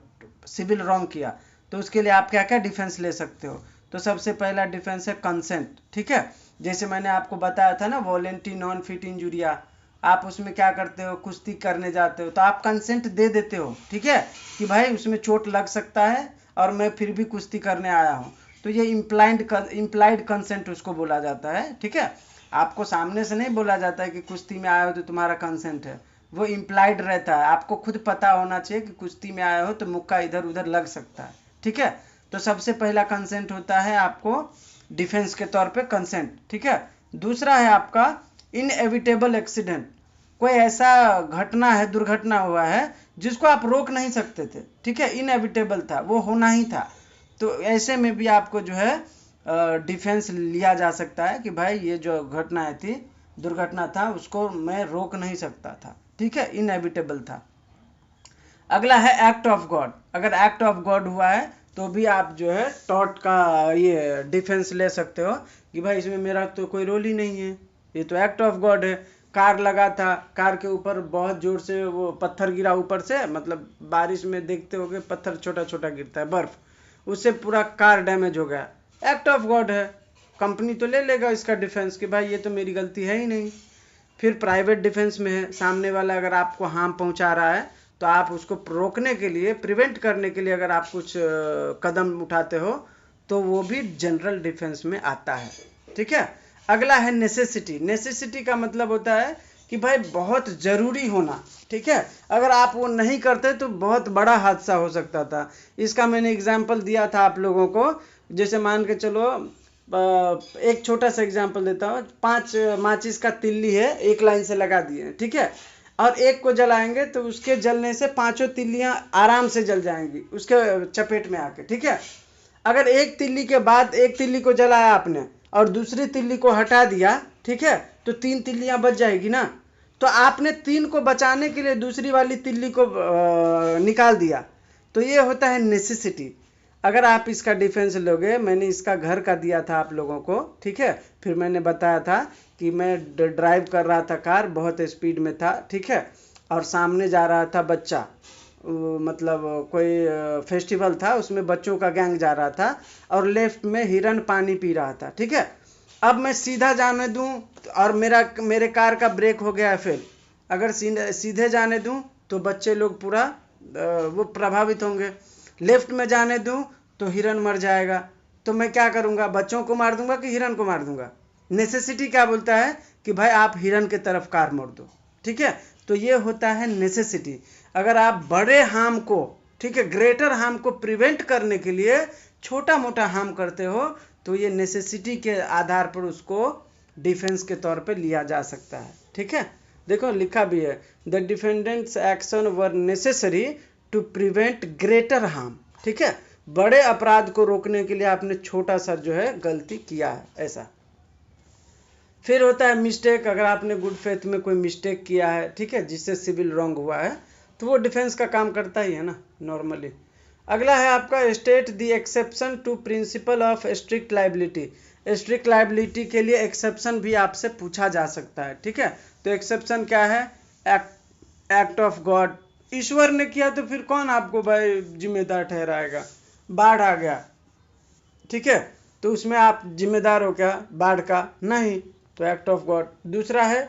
सिविल रॉन्ग किया, तो उसके लिए आप क्या क्या डिफेंस ले सकते हो? तो सबसे पहला डिफेंस है कंसेंट। ठीक है, जैसे मैंने आपको बताया था ना, वॉलेंटी नॉन फिट इंजुरिया, आप उसमें क्या करते हो, कुश्ती करने जाते हो तो आप कंसेंट दे देते हो, ठीक है, कि भाई उसमें चोट लग सकता है और मैं फिर भी कुश्ती करने आया हूँ, तो ये इम्प्लाइड कंसेंट उसको बोला जाता है। ठीक है, आपको सामने से नहीं बोला जाता है कि कुश्ती में आए हो तो तुम्हारा कंसेंट है, वो इम्प्लाइड रहता है। आपको खुद पता होना चाहिए कि कुश्ती में आए हो तो मुक्का इधर उधर लग सकता है। ठीक है, तो सबसे पहला कंसेंट होता है आपको डिफेंस के तौर पे कंसेंट। ठीक है, दूसरा है आपका इनएविटेबल एक्सीडेंट। कोई ऐसा घटना है, दुर्घटना हुआ है जिसको आप रोक नहीं सकते थे, ठीक है, इनएविटेबल था, वो होना ही था, तो ऐसे में भी आपको जो है डिफेंस लिया जा सकता है कि भाई ये जो घटना थी, दुर्घटना था, उसको मैं रोक नहीं सकता था। ठीक है, इनएविटेबल था। अगला है एक्ट ऑफ गॉड। अगर एक्ट ऑफ गॉड हुआ है तो भी आप जो है टॉट का ये डिफेंस ले सकते हो कि भाई इसमें मेरा तो कोई रोल ही नहीं है, ये तो एक्ट ऑफ गॉड है। कार लगा था, कार के ऊपर बहुत जोर से वो पत्थर गिरा ऊपर से, मतलब बारिश में देखते होगे पत्थर छोटा छोटा गिरता है, बर्फ, उससे पूरा कार डैमेज हो गया, एक्ट ऑफ गॉड है, कंपनी तो ले लेगा इसका डिफेंस कि भाई ये तो मेरी गलती है ही नहीं। फिर प्राइवेट डिफेंस में है, सामने वाला अगर आपको हार्म पहुंचा रहा है तो आप उसको रोकने के लिए, प्रिवेंट करने के लिए अगर आप कुछ कदम उठाते हो तो वो भी जनरल डिफेंस में आता है। ठीक है, अगला है नेसेसिटी। नेसेसिटी का मतलब होता है कि भाई बहुत ज़रूरी होना। ठीक है, अगर आप वो नहीं करते तो बहुत बड़ा हादसा हो सकता था। इसका मैंने एग्जाम्पल दिया था आप लोगों को, जैसे मान के चलो, एक छोटा सा एग्जाम्पल देता हूँ। 5 माचिस का तिल्ली है, एक लाइन से लगा दिए, ठीक है, और एक को जलाएंगे तो उसके जलने से 5 तिल्लियाँ आराम से जल जाएंगी उसके चपेट में आके। ठीक है, अगर एक तिल्ली के बाद एक तिल्ली को जलाया आपने और दूसरी तिल्ली को हटा दिया, ठीक है, तो 3 तिल्लियाँ बच जाएगी ना, तो आपने 3 को बचाने के लिए दूसरी वाली तिल्ली को निकाल दिया, तो ये होता है नेसेसिटी। अगर आप इसका डिफेंस लोगे, मैंने इसका घर का दिया था आप लोगों को, ठीक है, फिर मैंने बताया था कि मैं ड्राइव कर रहा था कार, बहुत स्पीड में था, ठीक है, और सामने जा रहा था बच्चा, मतलब कोई फेस्टिवल था, उसमें बच्चों का गैंग जा रहा था और लेफ्ट में हिरन पानी पी रहा था। ठीक है, अब मैं सीधा जाने दूं और मेरे कार का ब्रेक हो गया है फेल, अगर सीधे जाने दूं तो बच्चे लोग पूरा वो प्रभावित होंगे, लेफ्ट में जाने दूं तो हिरन मर जाएगा, तो मैं क्या करूंगा, बच्चों को मार दूंगा कि हिरन को मार दूंगा? नेसेसिटी क्या बोलता है कि भाई आप हिरन के तरफ कार मोड़ दो। ठीक है, तो ये होता है नेसेसिटी। अगर आप बड़े हार्म को, ठीक है, ग्रेटर हार्म को प्रिवेंट करने के लिए छोटा मोटा हार्म करते हो तो ये नेसेसिटी के आधार पर उसको डिफेंस के तौर पे लिया जा सकता है। ठीक है, देखो लिखा भी है, the defendant's action were necessary to prevent greater harm. ठीक है, बड़े अपराध को रोकने के लिए आपने छोटा सा जो है गलती किया है, ऐसा। फिर होता है मिस्टेक, अगर आपने गुड फेथ में कोई मिस्टेक किया है, ठीक है, जिससे सिविल रॉन्ग हुआ है, तो वो डिफेंस का काम करता ही है ना नॉर्मली। अगला है आपका state the exception to principle of strict liability. Strict liability के लिए एक्सेप्शन भी आपसे पूछा जा सकता है, ठीक है। तो एक्सेप्शन क्या है? एक्ट ऑफ गॉड, ईश्वर ने किया तो फिर कौन आपको भाई जिम्मेदार ठहराएगा? बाढ़ आ गया, ठीक है, तो उसमें आप जिम्मेदार हो क्या बाढ़ का? नहीं, तो एक्ट ऑफ गॉड। दूसरा है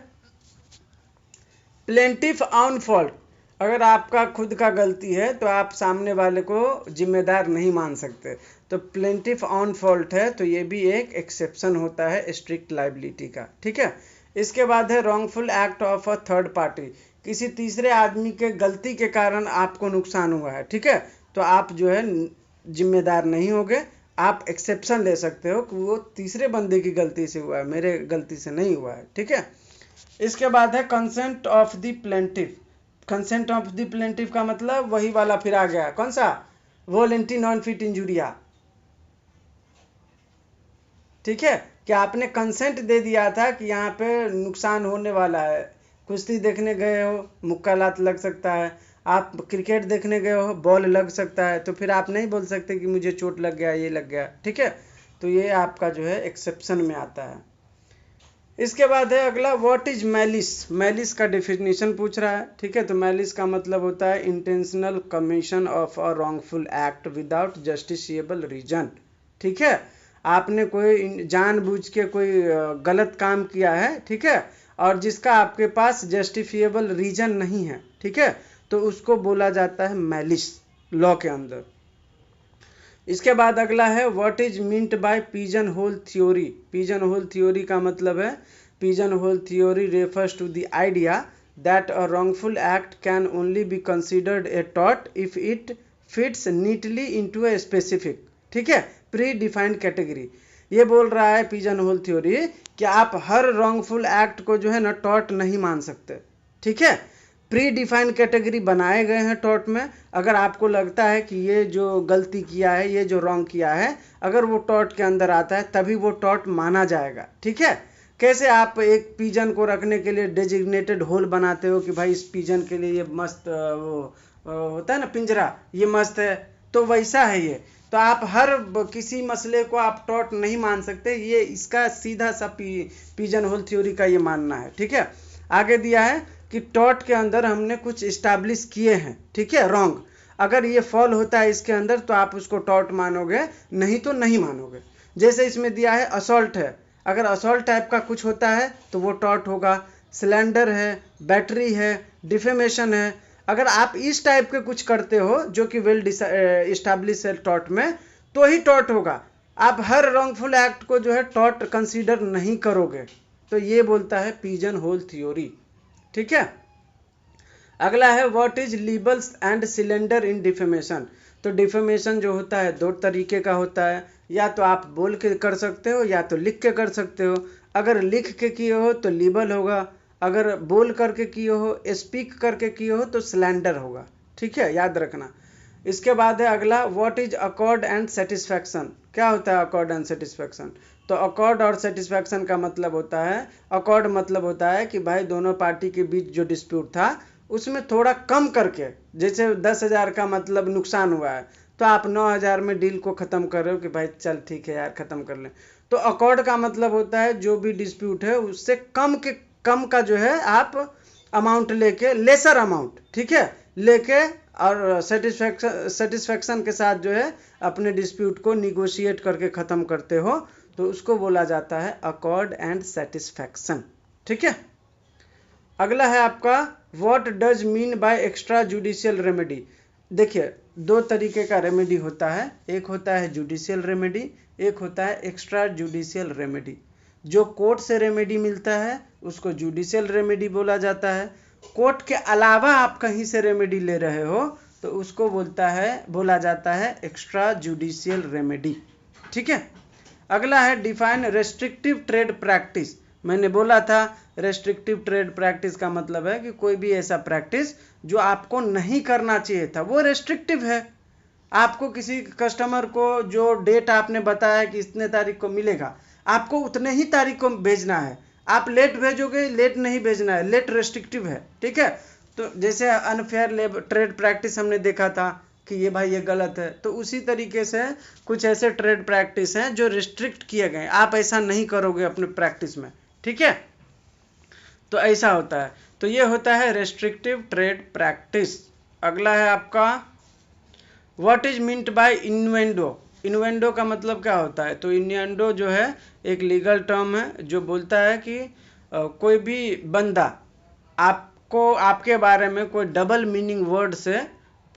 प्लेंटिफ ऑन फॉल्ट, अगर आपका खुद का गलती है तो आप सामने वाले को जिम्मेदार नहीं मान सकते, तो प्लेंटिफ ऑन फॉल्ट है, तो ये भी एक एक्सेप्शन होता है स्ट्रिक्ट लाइबिलिटी का, ठीक है। इसके बाद है wrongful act of a third party, किसी तीसरे आदमी के गलती के कारण आपको नुकसान हुआ है, ठीक है, तो आप जो है जिम्मेदार नहीं होगे, आप एक्सेप्शन ले सकते हो कि वो तीसरे बंदे की गलती से हुआ है, मेरे गलती से नहीं हुआ है, ठीक है। इसके बाद है consent of the plaintiff. Consent of the plaintiff का मतलब वही वाला फिर आ गया, कौन सा? वोलेंटी नॉन फिट इंजुरिया, ठीक है, कि आपने कंसेंट दे दिया था कि यहाँ पे नुकसान होने वाला है। कुश्ती देखने गए हो, मुक्का लात लग सकता है, आप क्रिकेट देखने गए हो, बॉल लग सकता है, तो फिर आप नहीं बोल सकते कि मुझे चोट लग गया, ये लग गया, ठीक है, तो ये आपका जो है एक्सेप्शन में आता है। इसके बाद है अगला व्हाट इज मैलिस। मैलिस का डेफिनेशन पूछ रहा है, ठीक है, तो मैलिस का मतलब होता है intentional commission of a wrongful act without justiciable reason, ठीक है, आपने कोई जानबूझ के कोई गलत काम किया है, ठीक है, और जिसका आपके पास जस्टिफिएबल रीजन नहीं है, ठीक है, तो उसको बोला जाता है मैलिस लॉ के अंदर। इसके बाद अगला है what is meant by pigeon hole theory. Pigeon hole theory का मतलब है, pigeon hole theory refers to the idea that a wrongful act can only be considered a tort if it fits neatly into a specific, ठीक है, pre defined category. ये बोल रहा है pigeon hole theory कि आप हर रॉन्गफुल एक्ट को जो है ना टॉर्ट नहीं मान सकते, ठीक है, प्री डिफाइंड कैटेगरी बनाए गए हैं टॉर्ट में। अगर आपको लगता है कि ये जो गलती किया है, ये जो रॉन्ग किया है, अगर वो टॉर्ट के अंदर आता है तभी वो टॉर्ट माना जाएगा, ठीक है। कैसे आप एक पिजन को रखने के लिए डेजिग्नेटेड होल बनाते हो कि भाई इस पिजन के लिए ये मस्त होता है ना पिंजरा, ये मस्त है, तो वैसा है ये। तो आप हर किसी मसले को आप टॉर्ट नहीं मान सकते, ये इसका सीधा सा पिजन होल थ्योरी का ये मानना है, ठीक है। आगे दिया है कि टॉर्ट के अंदर हमने कुछ इस्टेब्लिश किए हैं, ठीक है, रॉन्ग, अगर ये फॉल होता है इसके अंदर तो आप उसको टॉर्ट मानोगे, नहीं तो नहीं मानोगे। जैसे इसमें दिया है असॉल्ट है, अगर असॉल्ट टाइप का कुछ होता है तो वो टॉर्ट होगा। सिलेंडर है, बैटरी है, डिफेमेशन है, अगर आप इस टाइप के कुछ करते हो जो कि वेल इस्टेब्लिश है टॉर्ट में, तो ही टॉर्ट होगा। आप हर रॉन्गफुल एक्ट को जो है टॉर्ट कंसीडर नहीं करोगे, तो ये बोलता है पिजन होल थ्योरी, ठीक है। अगला है what is libels and slander in defamation. तो डिफेमेशन जो होता है दो तरीके का होता है, या तो आप बोल के कर सकते हो या तो लिख के कर सकते हो। अगर लिख के किए हो तो लिबल होगा, अगर बोल करके किए हो, स्पीक करके किए हो तो सिलेंडर होगा, ठीक है, याद रखना। इसके बाद है अगला what is accord and satisfaction. क्या होता है अकॉर्ड एंड सेटिस्फैक्शन? तो अकॉर्ड और सेटिस्फैक्शन का मतलब होता है, अकॉर्ड मतलब होता है कि भाई दोनों पार्टी के बीच जो डिस्प्यूट था उसमें थोड़ा कम करके, जैसे 10,000 का मतलब नुकसान हुआ है तो आप 9,000 में डील को ख़त्म कर रहे हो कि भाई चल ठीक है यार ख़त्म कर लें। तो अकॉर्ड का मतलब होता है जो भी डिस्प्यूट है उससे कम का जो है आप अमाउंट लेके, लेसर अमाउंट, ठीक है, लेके और सेटिस्फैक्शन के साथ जो है अपने डिस्प्यूट को निगोशिएट करके ख़त्म करते हो, तो उसको बोला जाता है अकॉर्ड एंड सेटिस्फैक्शन, ठीक है। अगला है आपका what does mean by extra judicial remedy. देखिए दो तरीके का रेमेडी होता है, एक होता है जुडिशियल रेमेडी, एक होता है एक्स्ट्रा जुडिशियल रेमेडी। जो कोर्ट से रेमेडी मिलता है उसको जुडिशियल रेमेडी बोला जाता है, कोर्ट के अलावा आप कहीं से रेमेडी ले रहे हो तो उसको बोला जाता है एक्स्ट्रा जुडिशियल रेमेडी, ठीक है। अगला है डिफाइन रेस्ट्रिक्टिव ट्रेड प्रैक्टिस। मैंने बोला था रेस्ट्रिक्टिव ट्रेड प्रैक्टिस का मतलब है कि कोई भी ऐसा प्रैक्टिस जो आपको नहीं करना चाहिए था वो रेस्ट्रिक्टिव है। आपको किसी कस्टमर को जो डेट आपने बताया कि इतने तारीख को मिलेगा, आपको उतने ही तारीख को भेजना है। आप लेट भेजोगे, लेट नहीं भेजना है, लेट रेस्ट्रिक्टिव है, ठीक है। तो जैसे अनफेयर लेबर ट्रेड प्रैक्टिस हमने देखा था कि ये भाई ये गलत है, तो उसी तरीके से कुछ ऐसे ट्रेड प्रैक्टिस हैं जो रिस्ट्रिक्ट किए गए, आप ऐसा नहीं करोगे अपने प्रैक्टिस में, ठीक है। तो ऐसा होता है, तो ये होता है रेस्ट्रिक्टिव ट्रेड प्रैक्टिस। अगला है आपका व्हाट इज मीन्ट बाय इन्वेंडो। इन्वेंडो का मतलब क्या होता है? तो इन्वेंडो जो है एक लीगल टर्म है जो बोलता है कि कोई भी बंदा आपको आपके बारे में कोई डबल मीनिंग वर्ड से,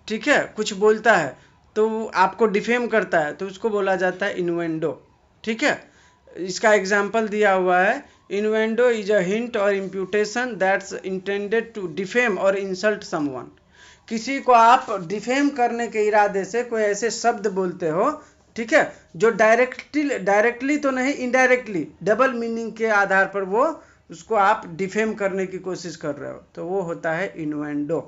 ठीक है, कुछ बोलता है तो आपको डिफेम करता है, तो उसको बोला जाता है इन्वेंडो, ठीक है। इसका एग्जाम्पल दिया हुआ है, innuendo is a hint or imputation that's intended to defame or insult someone. किसी को आप डिफेम करने के इरादे से कोई ऐसे शब्द बोलते हो, ठीक है, जो डायरेक्टली तो नहीं, इनडायरेक्टली डबल मीनिंग के आधार पर वो उसको आप डिफेम करने की कोशिश कर रहे हो, तो वो होता है इन्वेंडो।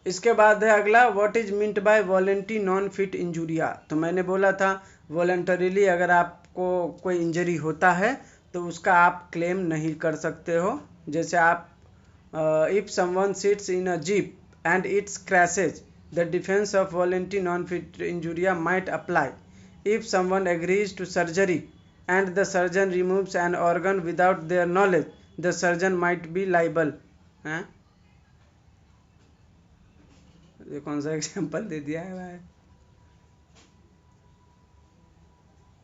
इसके बाद है अगला what is meant by volenti non fit injuria. तो मैंने बोला था वॉलंटरीली अगर आपको कोई इंजरी होता है तो उसका आप क्लेम नहीं कर सकते हो। जैसे आप if someone sits in a jeep and it crashes, the defense of voluntary non-fit injuria might apply. If someone agrees to surgery and the surgeon removes an organ without their knowledge, the surgeon might be liable. हैं? ये कौन सा example दे दिया है भाई?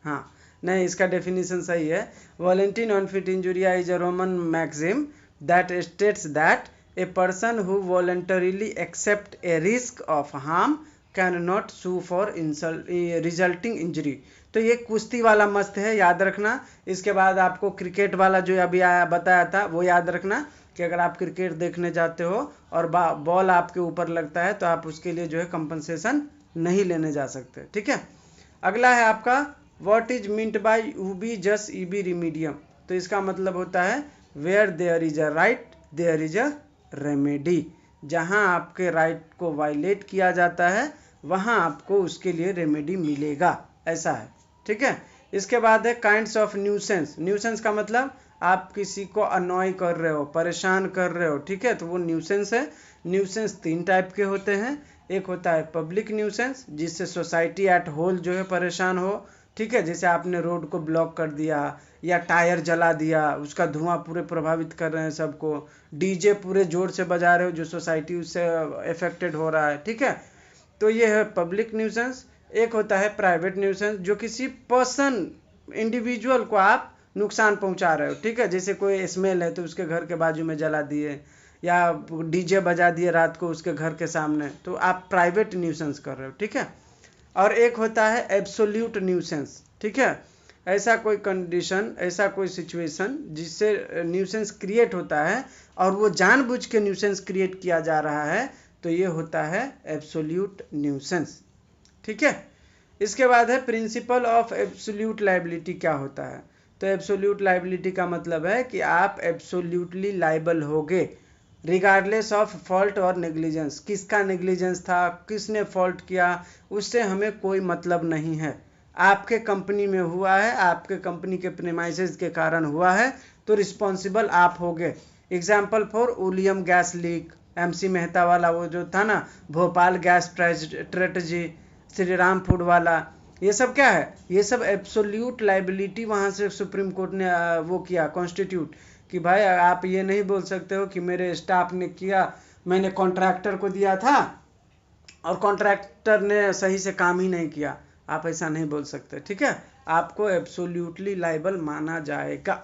हाँ, नहीं, इसका डेफिनेशन सही है। Volenti non fit injuria is a Roman maxim that states that a person who voluntarily accept a risk of harm cannot sue for resulting injury। तो ये कुश्ती वाला मस्त है, याद रखना। इसके बाद आपको क्रिकेट वाला जो अभी आया बताया था वो याद रखना कि अगर आप क्रिकेट देखने जाते हो और बॉल आपके ऊपर लगता है तो आप उसके लिए जो है कंपनसेशन नहीं लेने जा सकते, ठीक है। अगला है आपका what is meant by ubi jus ibi remedium. तो इसका मतलब होता है where there is a right there is a remedy. जहाँ आपके राइट को वायलेट किया जाता है वहाँ आपको उसके लिए रेमेडी मिलेगा, ऐसा है, ठीक है। इसके बाद है काइंड्स ऑफ न्यूसेंस। न्यूसेंस का मतलब आप किसी को अनॉय कर रहे हो, परेशान कर रहे हो, ठीक है, तो वो न्यूसेंस है। न्यूसेंस 3 टाइप के होते हैं। एक होता है पब्लिक न्यूसेंस जिससे सोसाइटी एट होल जो है परेशान हो, ठीक है, जैसे आपने रोड को ब्लॉक कर दिया या टायर जला दिया, उसका धुआं पूरे प्रभावित कर रहे हैं सबको, डीजे पूरे जोर से बजा रहे हो जो सोसाइटी उससे अफेक्टेड हो रहा है, ठीक है, तो ये है पब्लिक न्यूसेंस। एक होता है प्राइवेट न्यूसेंस जो किसी पर्सन इंडिविजुअल को आप नुकसान पहुंचा रहे हो, ठीक है, जैसे कोई स्मेल है तो उसके घर के बाजू में जला दिए या डीजे बजा दिए रात को उसके घर के सामने, तो आप प्राइवेट न्यूसेंस कर रहे हो, ठीक है। और एक होता है एब्सोल्यूट न्यूसेंस, ठीक है, ऐसा कोई कंडीशन, ऐसा कोई सिचुएशन जिससे न्यूसेंस क्रिएट होता है और वो जानबूझ के न्यूसेंस क्रिएट किया जा रहा है, तो ये होता है एब्सोल्यूट न्यूसेंस, ठीक है। इसके बाद है प्रिंसिपल ऑफ एब्सोल्यूट लायबिलिटी। क्या होता है? तो एब्सोल्यूट लायबिलिटी का मतलब है कि आप एब्सोल्यूटली लायबल होगे रिगार्डलेस ऑफ फॉल्ट और नेग्लिजेंस। किसका नेग्लिजेंस था, किसने फॉल्ट किया, उससे हमें कोई मतलब नहीं है। आपके कंपनी में हुआ है, आपके कंपनी के प्रीमाइसेस के कारण हुआ है, तो रिस्पॉन्सिबल आप होगे। Example for oleum gas leak, MC Mehta वाला वो जो था ना, भोपाल गैस ट्रेटजी, श्री राम फूड वाला, ये सब क्या है? ये सब एब्सोल्यूट लायबिलिटी वहाँ से सुप्रीम कोर्ट ने वो किया कॉन्स्टिट्यूट कि भाई आप ये नहीं बोल सकते हो कि मेरे स्टाफ ने किया, मैंने कॉन्ट्रैक्टर को दिया था और कॉन्ट्रैक्टर ने सही से काम ही नहीं किया, आप ऐसा नहीं बोल सकते, ठीक है, आपको एब्सोल्यूटली लायबल माना जाएगा।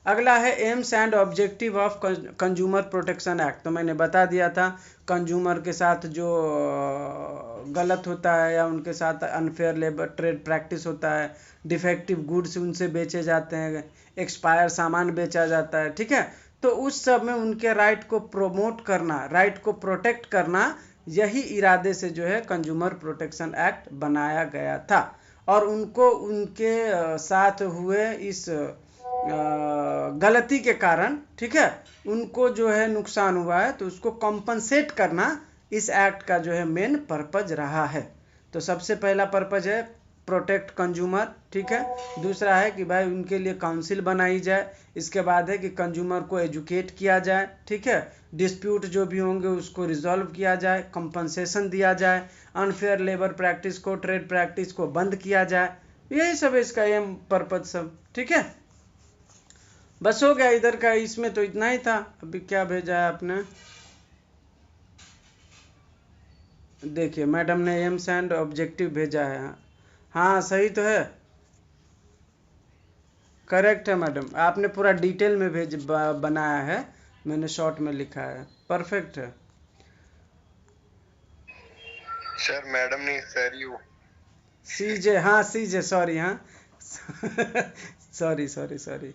अगला है AIIMS and objective of consumer protection act. तो मैंने बता दिया था कंज्यूमर के साथ जो गलत होता है या उनके साथ अनफेयर लेबर ट्रेड प्रैक्टिस होता है, डिफेक्टिव गुड्स उनसे बेचे जाते हैं, एक्सपायर सामान बेचा जाता है, ठीक है, तो उस सब में उनके राइट को प्रोमोट करना, राइट को प्रोटेक्ट करना, यही इरादे से जो है कंज्यूमर प्रोटेक्शन एक्ट बनाया गया था। और उनको उनके साथ हुए इस गलती के कारण, ठीक है, उनको जो है नुकसान हुआ है तो उसको कॉम्पनसेट करना इस एक्ट का जो है मेन पर्पज रहा है। तो सबसे पहला पर्पज है प्रोटेक्ट कंज्यूमर, ठीक है। दूसरा है कि भाई उनके लिए काउंसिल बनाई जाए। इसके बाद है कि कंज्यूमर को एजुकेट किया जाए, ठीक है। डिस्प्यूट जो भी होंगे उसको रिजॉल्व किया जाए, कंपनसेशन दिया जाए, अनफेयर लेबर प्रैक्टिस को, ट्रेड प्रैक्टिस को बंद किया जाए। यही सब है इसका एम पर्पज सब, ठीक है। बस हो गया इधर का, इसमें तो इतना ही था। अभी क्या भेजा है आपने, देखिए मैडम ने एम्स एंड ऑब्जेक्टिव भेजा है। हाँ सही तो है, करेक्ट है मैडम, आपने पूरा डिटेल में बनाया है, मैंने शॉर्ट में लिखा है, परफेक्ट है सर। मैडम नहीं सर, यू सीजे, हाँ सीजे, सॉरी, हाँ सॉरी,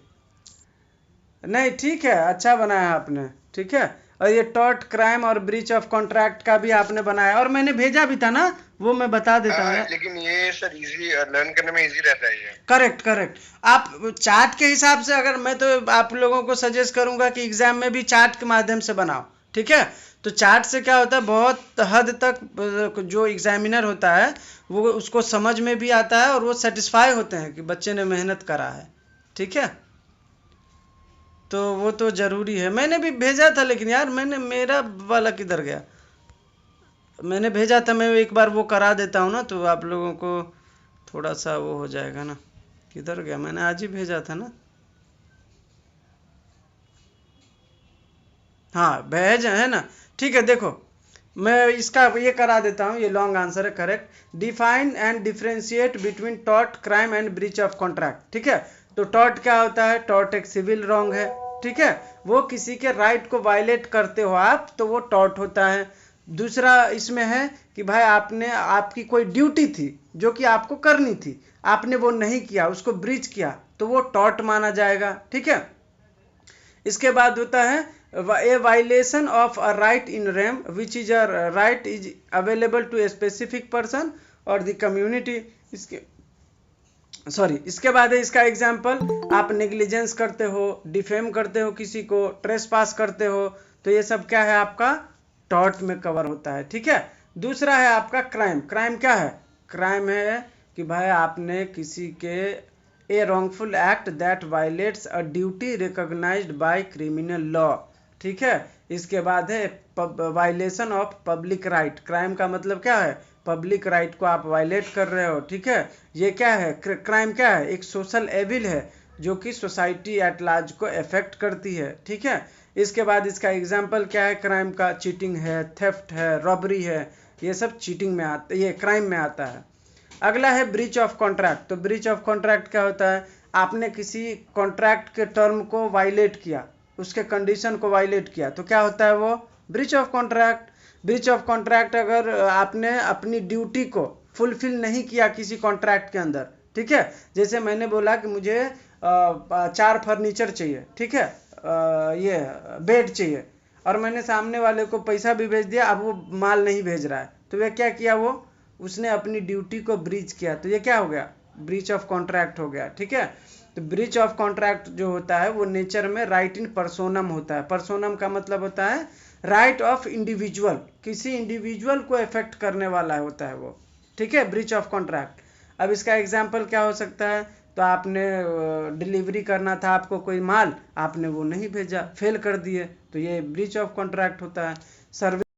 नहीं ठीक है, अच्छा बनाया आपने, ठीक है। और ये टॉर्ट क्राइम और ब्रीच ऑफ कॉन्ट्रैक्ट का भी आपने बनाया, और मैंने भेजा भी था ना, वो मैं बता देता हूँ। लेकिन ये सर इजी लर्न करने में इजी रहता है ये। करेक्ट, आप चार्ट के हिसाब से, अगर मैं तो आप लोगों को सजेस्ट करूंगा कि एग्जाम में भी चार्ट के माध्यम से बनाओ, ठीक है। तो चार्ट से क्या होता है, बहुत हद तक जो एग्जामिनर होता है वो उसको समझ में भी आता है, और वो सेटिस्फाई होते हैं कि बच्चे ने मेहनत करा है, ठीक है। तो वो तो जरूरी है। मैंने भी भेजा था, लेकिन यार मैंने, मेरा वाला किधर गया, मैंने भेजा था, मैं एक बार वो करा देता हूँ ना, तो आप लोगों को थोड़ा सा वो हो जाएगा ना। किधर गया, मैंने आज ही भेजा था ना, हाँ भेज है ना, ठीक है। देखो मैं इसका ये करा देता हूँ, ये लॉन्ग आंसर है, correct. Define and differentiate between tort crime and breach of contract, ठीक है। तो टॉर्ट क्या होता है, टॉर्ट एक सिविल रॉन्ग है, ठीक है। वो किसी के राइट को वायलेट करते हो आप, तो वो टॉर्ट होता है। दूसरा इसमें है कि भाई आपने, आपकी कोई ड्यूटी थी जो कि आपको करनी थी, आपने वो नहीं किया, उसको ब्रीच किया, तो वो टॉर्ट माना जाएगा, ठीक है। इसके बाद होता है a violation of a right in rem which is a right is available to a specific person और द कम्युनिटी। इसके बाद है इसका एग्जाम्पल, आप नेग्लिजेंस करते हो, डिफेम करते हो किसी को, ट्रेस पास करते हो, तो ये सब क्या है, आपका टॉर्ट में कवर होता है, ठीक है। दूसरा है आपका क्राइम। क्राइम क्या है, क्राइम है कि भाई आपने किसी के, a wrongful act that violates a duty recognised by criminal law, ठीक है। इसके बाद है violation of public right. Crime का मतलब क्या है, पब्लिक राइट को आप वायलेट कर रहे हो, ठीक है। ये क्या है, क्राइम क्या है, एक सोशल एविल है जो कि सोसाइटी एट लार्ज को अफेक्ट करती है, ठीक है। इसके बाद इसका एग्जाम्पल क्या है क्राइम का, चीटिंग है, थेफ्ट है, रॉबरी है, ये सब चीटिंग में आता, ये क्राइम में आता है। अगला है ब्रीच ऑफ कॉन्ट्रैक्ट। तो ब्रीच ऑफ कॉन्ट्रैक्ट क्या होता है, आपने किसी कॉन्ट्रैक्ट के टर्म को वायलेट किया, उसके कंडीशन को वायलेट किया, तो क्या होता है वो breach of contract. Breach of contract अगर आपने अपनी ड्यूटी को फुलफिल नहीं किया किसी कॉन्ट्रैक्ट के अंदर, ठीक है। जैसे मैंने बोला कि मुझे 4 फर्नीचर चाहिए, ठीक है, ये बेड चाहिए, और मैंने सामने वाले को पैसा भी भेज दिया, अब वो माल नहीं भेज रहा है, तो वह क्या किया, वो उसने अपनी ड्यूटी को ब्रीच किया, तो ये क्या हो गया, ब्रीच ऑफ कॉन्ट्रैक्ट हो गया, ठीक है। तो ब्रीच ऑफ कॉन्ट्रैक्ट जो होता है वो नेचर में राइट इन पर्सोनम होता है। पर्सोनम का मतलब होता है राइट ऑफ इंडिविजुअल, किसी इंडिविजुअल को इफेक्ट करने वाला होता है वो, ठीक है, ब्रीच ऑफ कॉन्ट्रैक्ट। अब इसका एग्जाम्पल क्या हो सकता है, तो आपने डिलीवरी करना था आपको कोई माल, आपने वो नहीं भेजा, फेल कर दिए, तो ये ब्रीच ऑफ कॉन्ट्रैक्ट होता है। सर्विस